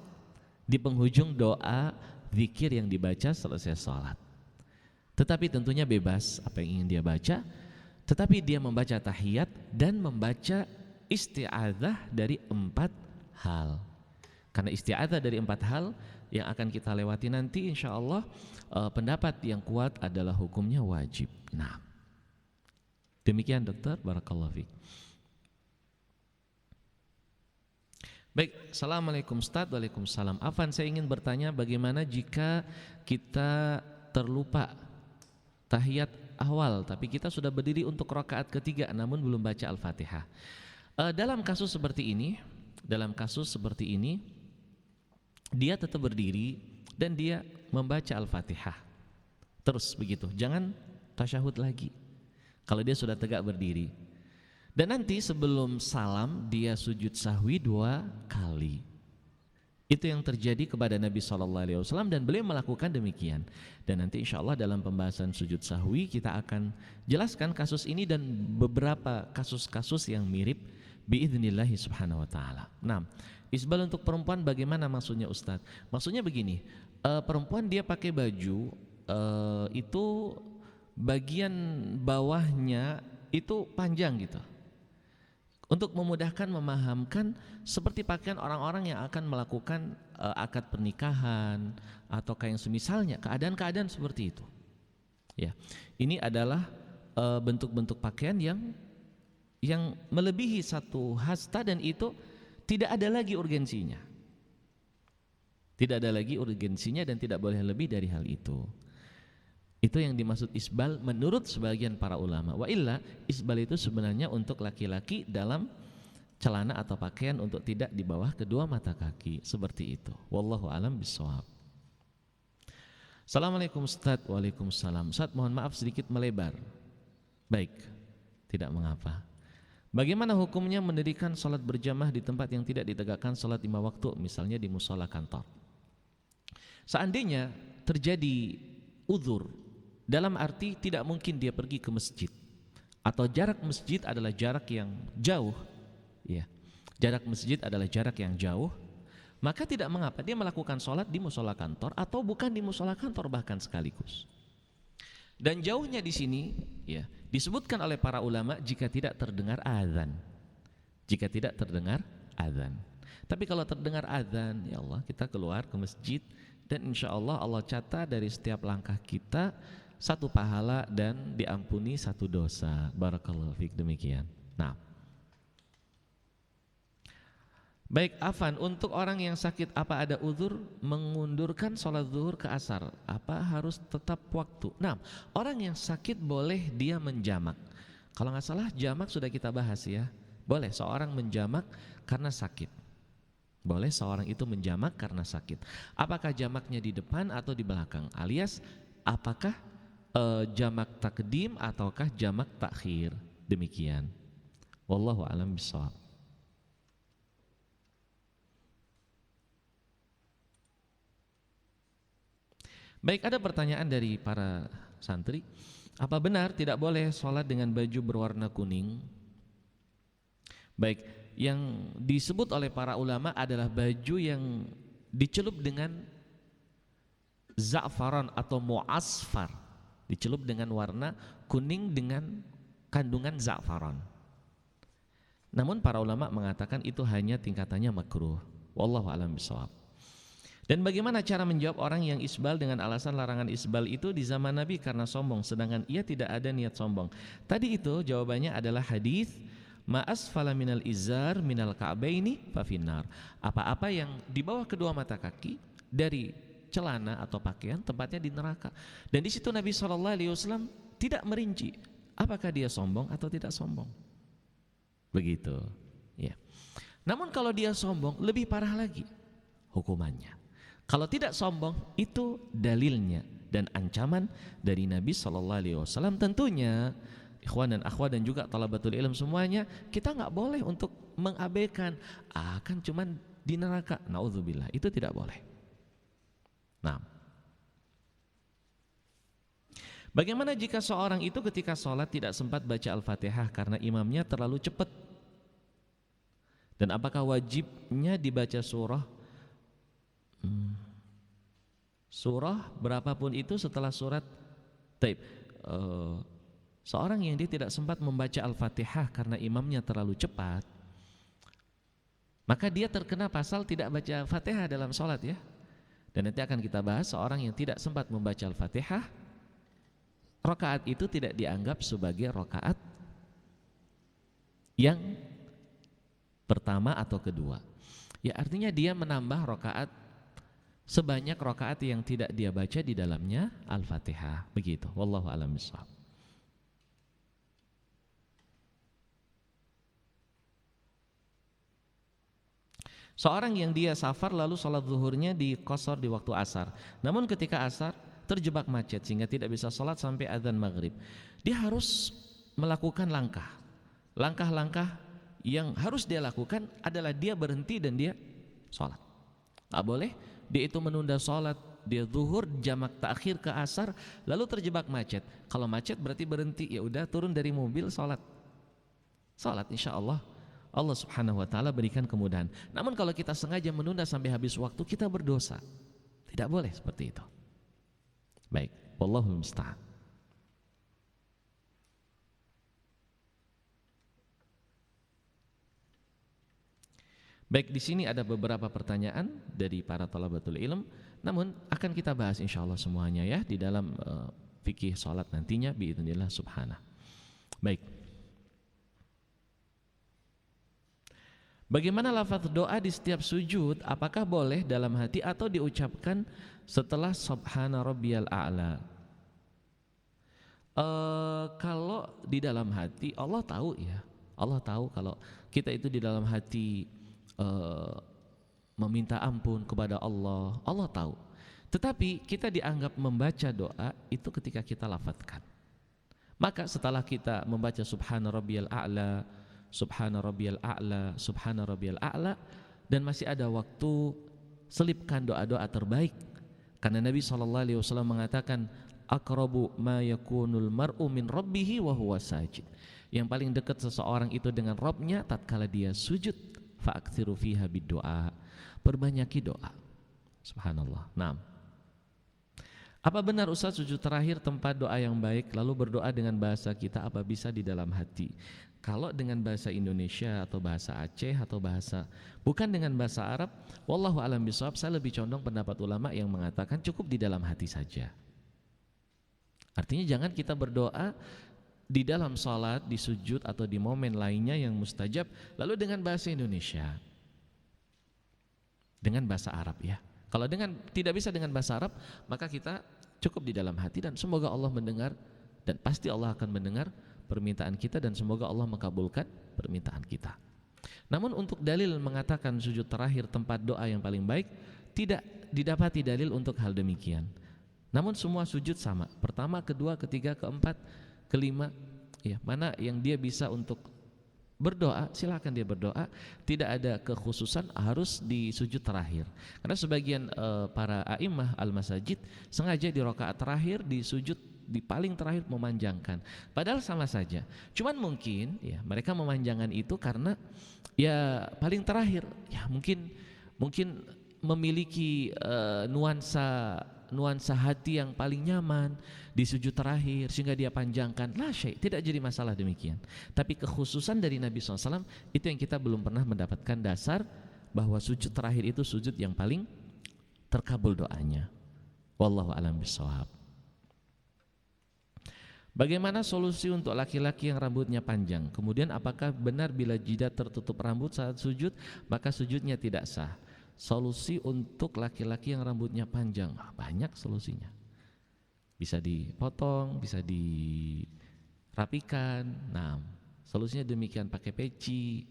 di penghujung doa zikir yang dibaca selesai salat. Tetapi tentunya bebas apa yang ingin dia baca, tetapi dia membaca tahiyat dan membaca isti'adzah dari 4 hal. Karena isti'adzah dari 4 hal yang akan kita lewati nanti insyaallah, pendapat yang kuat adalah hukumnya wajib. Nah, demikian dokter, barakallahu fiik. Baik, assalamualaikum Ustaz. Waalaikumsalam. Afan, saya ingin bertanya bagaimana jika kita terlupa tahiyat awal tapi kita sudah berdiri untuk rakaat ketiga namun belum baca Al-Fatihah. Dalam kasus seperti ini dia tetap berdiri dan dia membaca Al-Fatihah terus begitu, jangan tasyahud lagi kalau dia sudah tegak berdiri. Dan nanti sebelum salam dia sujud sahwi 2 kali. Itu yang terjadi kepada Nabi SAW dan beliau melakukan demikian. Dan nanti insya Allah dalam pembahasan sujud sahwi kita akan jelaskan kasus ini dan beberapa kasus-kasus yang mirip biidznillahi subhanahu wa ta'ala. Nah, isbal untuk perempuan bagaimana maksudnya Ustadz? Maksudnya begini, perempuan dia pakai baju itu bagian bawahnya itu panjang gitu, untuk memudahkan memahamkan seperti pakaian orang-orang yang akan melakukan akad pernikahan atau kayak yang semisalnya, keadaan-keadaan seperti itu. Ya, ini adalah bentuk-bentuk pakaian yang melebihi 1 hasta dan itu tidak ada lagi urgensinya. Tidak ada lagi urgensinya dan tidak boleh lebih dari hal itu. Itu yang dimaksud isbal menurut sebagian para ulama. Wa illa isbal itu sebenarnya untuk laki-laki dalam celana atau pakaian untuk tidak di bawah kedua mata kaki, seperti itu. Wallahu alam bissawab. Assalamualaikum Ustaz. Waalaikumsalam. Ustaz, mohon maaf sedikit melebar. Baik, tidak mengapa. Bagaimana hukumnya mendirikan salat berjamaah di tempat yang tidak ditegakkan salat 5 waktu, misalnya di mushola kantor? Seandainya terjadi uzur, dalam arti tidak mungkin dia pergi ke masjid atau jarak masjid adalah jarak yang jauh, ya, jarak masjid adalah jarak yang jauh, maka tidak mengapa dia melakukan sholat di mushola kantor atau bukan di mushola kantor bahkan sekaligus. Dan jauhnya di sini, ya, disebutkan oleh para ulama jika tidak terdengar azan, jika tidak terdengar azan. Tapi kalau terdengar azan, ya Allah, kita keluar ke masjid dan insya Allah Allah catat dari setiap langkah kita 1 pahala dan diampuni 1 dosa. Barakallahu fiik, demikian. Nah, baik Afan, untuk orang yang sakit apa ada uzur mengundurkan sholat zuhur ke asar? Apa harus tetap waktu? Nah, orang yang sakit boleh dia menjamak. Kalau nggak salah jamak sudah kita bahas ya. Boleh seorang menjamak karena sakit. Boleh seorang itu menjamak karena sakit. Apakah jamaknya di depan atau di belakang? Alias apakah jamak takdim ataukah jamak takhir? Demikian. Wallahu a'lam bishawab. Baik, ada pertanyaan dari para santri. Apa benar tidak boleh sholat dengan baju berwarna kuning? Baik, yang disebut oleh para ulama adalah baju yang dicelup dengan za'faran atau mu'asfar, dicelup dengan warna kuning dengan kandungan za'faran. Namun para ulama mengatakan itu hanya tingkatannya makruh. Wallahu a'lam bishawab. Dan bagaimana cara menjawab orang yang isbal dengan alasan larangan isbal itu di zaman Nabi karena sombong, sedangkan ia tidak ada niat sombong. Tadi itu jawabannya adalah hadis ma asfala minal izar minal ka'baini fa finnar. Apa-apa yang di bawah kedua mata kaki dari celana atau pakaian tempatnya di neraka. Dan di situ Nabi SAW tidak merinci apakah dia sombong atau tidak sombong. Begitu. Ya. Namun kalau dia sombong lebih parah lagi hukumannya. Kalau tidak sombong itu dalilnya dan ancaman dari Nabi SAW. Tentunya ikhwan dan akhwat dan juga talabatul ilm semuanya, kita nggak boleh untuk mengabaikan kan cuman di neraka. Naudzubillah, itu tidak boleh. Nah, bagaimana jika seorang itu ketika sholat tidak sempat baca Al-Fatihah karena imamnya terlalu cepat? Dan apakah wajibnya dibaca surah? Surah berapapun itu setelah surat taib. Seorang yang dia tidak sempat membaca Al-Fatihah karena imamnya terlalu cepat, maka dia terkena pasal tidak baca Fatihah dalam sholat ya. Dan nanti akan kita bahas seorang yang tidak sempat membaca Al-Fatihah, rakaat itu tidak dianggap sebagai rakaat yang pertama atau kedua. Ya artinya dia menambah rakaat sebanyak rakaat yang tidak dia baca di dalamnya Al-Fatihah. Begitu. Wallahu a'lam bishawab. Seorang yang dia safar lalu sholat zuhurnya diqashar di waktu asar. Namun ketika asar terjebak macet sehingga tidak bisa sholat sampai adzan maghrib. Dia harus melakukan langkah-langkah yang harus dia lakukan adalah dia berhenti dan dia sholat. Gak boleh dia itu menunda sholat, dia zuhur jamak takhir ke asar lalu terjebak macet. Kalau macet berarti berhenti, ya udah turun dari mobil sholat insya Allah Allah subhanahu wa ta'ala berikan kemudahan. Namun kalau kita sengaja menunda sampai habis waktu, kita berdosa. Tidak boleh seperti itu. Baik, wallahul musta'an. Baik, di sini ada beberapa pertanyaan dari para thalabatul ilm, namun akan kita bahas insyaallah semuanya ya di dalam fikih salat nantinya biidznillah subhanahu. Baik. Bagaimana lafaz doa di setiap sujud? Apakah boleh dalam hati atau diucapkan setelah subhana rabbiyal a'la? Kalau di dalam hati, Allah tahu ya. Allah tahu kalau kita itu di dalam hati meminta ampun kepada Allah, Allah tahu. Tetapi kita dianggap membaca doa itu ketika kita lafadzkan. Maka setelah kita membaca subhana rabbiyal a'la, subhana rabbiyal a'la, subhana rabbiyal a'la, dan masih ada waktu, selipkan doa-doa terbaik. Karena Nabi SAW mengatakan aqrabu ma yakunul mar'u min rabbihi wa huwa sajid. Yang paling dekat seseorang itu dengan Rabbnya tatkala dia sujud. Fa'aktsiru fiha bid-doa, perbanyaki doa. Subhanallah. Naam. Apa benar Ustaz sujud terakhir tempat doa yang baik, lalu berdoa dengan bahasa kita apa bisa di dalam hati? Kalau dengan bahasa Indonesia atau bahasa Aceh atau bahasa bukan dengan bahasa Arab, wallahu a'lam bishawab, saya lebih condong pendapat ulama yang mengatakan cukup di dalam hati saja. Artinya jangan kita berdoa di dalam salat, di sujud atau di momen lainnya yang mustajab lalu dengan bahasa Indonesia, dengan bahasa Arab ya. Kalau tidak bisa dengan bahasa Arab, maka kita cukup di dalam hati dan semoga Allah mendengar, dan pasti Allah akan mendengar permintaan kita dan semoga Allah mengabulkan permintaan kita. Namun untuk dalil mengatakan sujud terakhir tempat doa yang paling baik, tidak didapati dalil untuk hal demikian. Namun semua sujud sama, pertama, kedua, ketiga, keempat, kelima, ya, mana yang dia bisa untuk berdoa, silakan dia berdoa. Tidak ada kekhususan harus di sujud terakhir. Karena sebagian para a'immah al-masajid sengaja di rakaat terakhir, di sujud di paling terakhir memanjangkan. Padahal sama saja. Cuman mungkin ya mereka memanjangkan itu karena ya paling terakhir, ya mungkin memiliki nuansa hati yang paling nyaman di sujud terakhir sehingga dia panjangkan. Lah syai', tidak jadi masalah demikian. Tapi kekhususan dari Nabi SAW itu yang kita belum pernah mendapatkan dasar bahwa sujud terakhir itu sujud yang paling terkabul doanya. Wallahu a'lam bishawab. Bagaimana solusi untuk laki-laki yang rambutnya panjang? Kemudian apakah benar bila jidat tertutup rambut saat sujud maka sujudnya tidak sah? Solusi untuk laki-laki yang rambutnya panjang, banyak solusinya. Bisa dipotong, bisa dirapikan. Nah, solusinya demikian, pakai peci.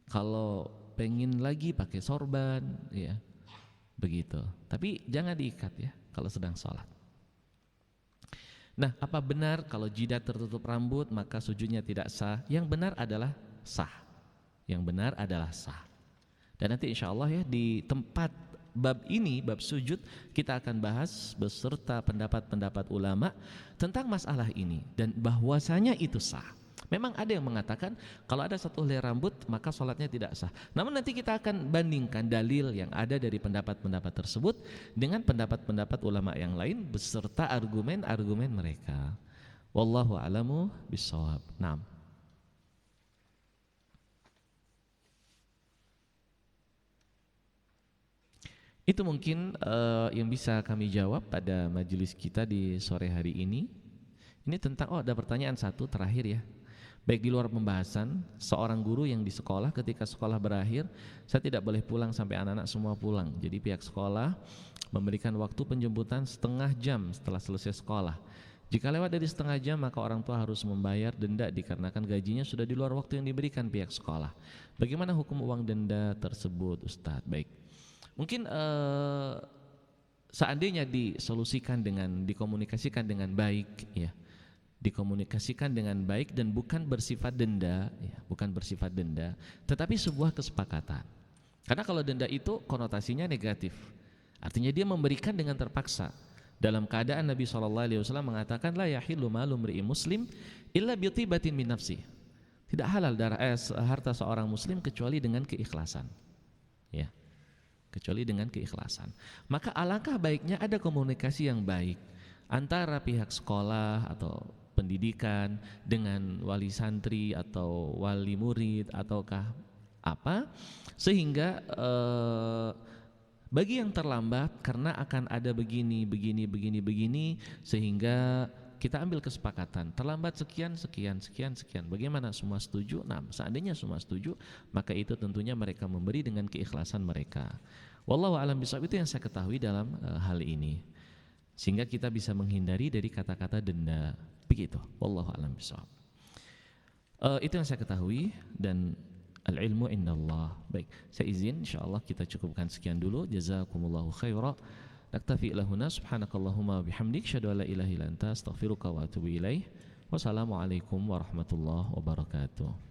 Kalau pengen lagi pakai sorban, ya begitu. Tapi jangan diikat ya kalau sedang sholat. Nah, apa benar kalau jidat tertutup rambut maka sujudnya tidak sah? Yang benar adalah sah. Yang benar adalah sah. Dan nanti insya Allah ya di tempat bab ini, bab sujud, kita akan bahas beserta pendapat-pendapat ulama tentang masalah ini dan bahwasanya itu sah. Memang ada yang mengatakan kalau ada satu helai rambut maka sholatnya tidak sah. Namun nanti kita akan bandingkan dalil yang ada dari pendapat-pendapat tersebut dengan pendapat-pendapat ulama yang lain beserta argumen-argumen mereka. Wallahu a'lamu bishawab. Naam. Itu mungkin yang bisa kami jawab pada majelis kita di sore hari ini. Ini tentang, ada pertanyaan satu terakhir ya. Baik, di luar pembahasan, seorang guru yang di sekolah ketika sekolah berakhir, saya tidak boleh pulang sampai anak-anak semua pulang. Jadi pihak sekolah memberikan waktu penjemputan setengah jam setelah selesai sekolah. Jika lewat dari setengah jam maka orang tua harus membayar denda dikarenakan gajinya sudah di luar waktu yang diberikan pihak sekolah. Bagaimana hukum uang denda tersebut, Ustadz? Baik. Mungkin seandainya disolusikan dengan, dikomunikasikan dengan baik ya, dikomunikasikan dengan baik dan bukan bersifat denda ya, bukan bersifat denda, tetapi sebuah kesepakatan. Karena kalau denda itu konotasinya negatif, artinya dia memberikan dengan terpaksa. Dalam keadaan Nabi SAW mengatakan la yahillu malu mri'in muslim illa bi tibatin min nafsi. Tidak halal darah harta seorang muslim kecuali dengan keikhlasan. Ya. Kecuali dengan keikhlasan. Maka alangkah baiknya ada komunikasi yang baik antara pihak sekolah atau pendidikan dengan wali santri atau wali murid ataukah apa, sehingga bagi yang terlambat karena akan ada begini, sehingga kita ambil kesepakatan terlambat sekian. Bagaimana, semua setuju? Nah, seandainya semua setuju, maka itu tentunya mereka memberi dengan keikhlasan mereka. Wallahu a'lam bishawab. Itu yang saya ketahui dalam hal ini, sehingga kita bisa menghindari dari kata-kata denda. Begitu. Wallahu a'lam bishawab. Itu yang saya ketahui dan al-ilmu indallah. Baik, saya izin insyaallah kita cukupkan sekian dulu. Jazakumullahu khairan. Naktafi ilahuna subhanakallahumma bihamdik syadu ala ilaha illa anta astaghfiruka wa atubu ilaih. Wassalamualaikum warahmatullahi wabarakatuh.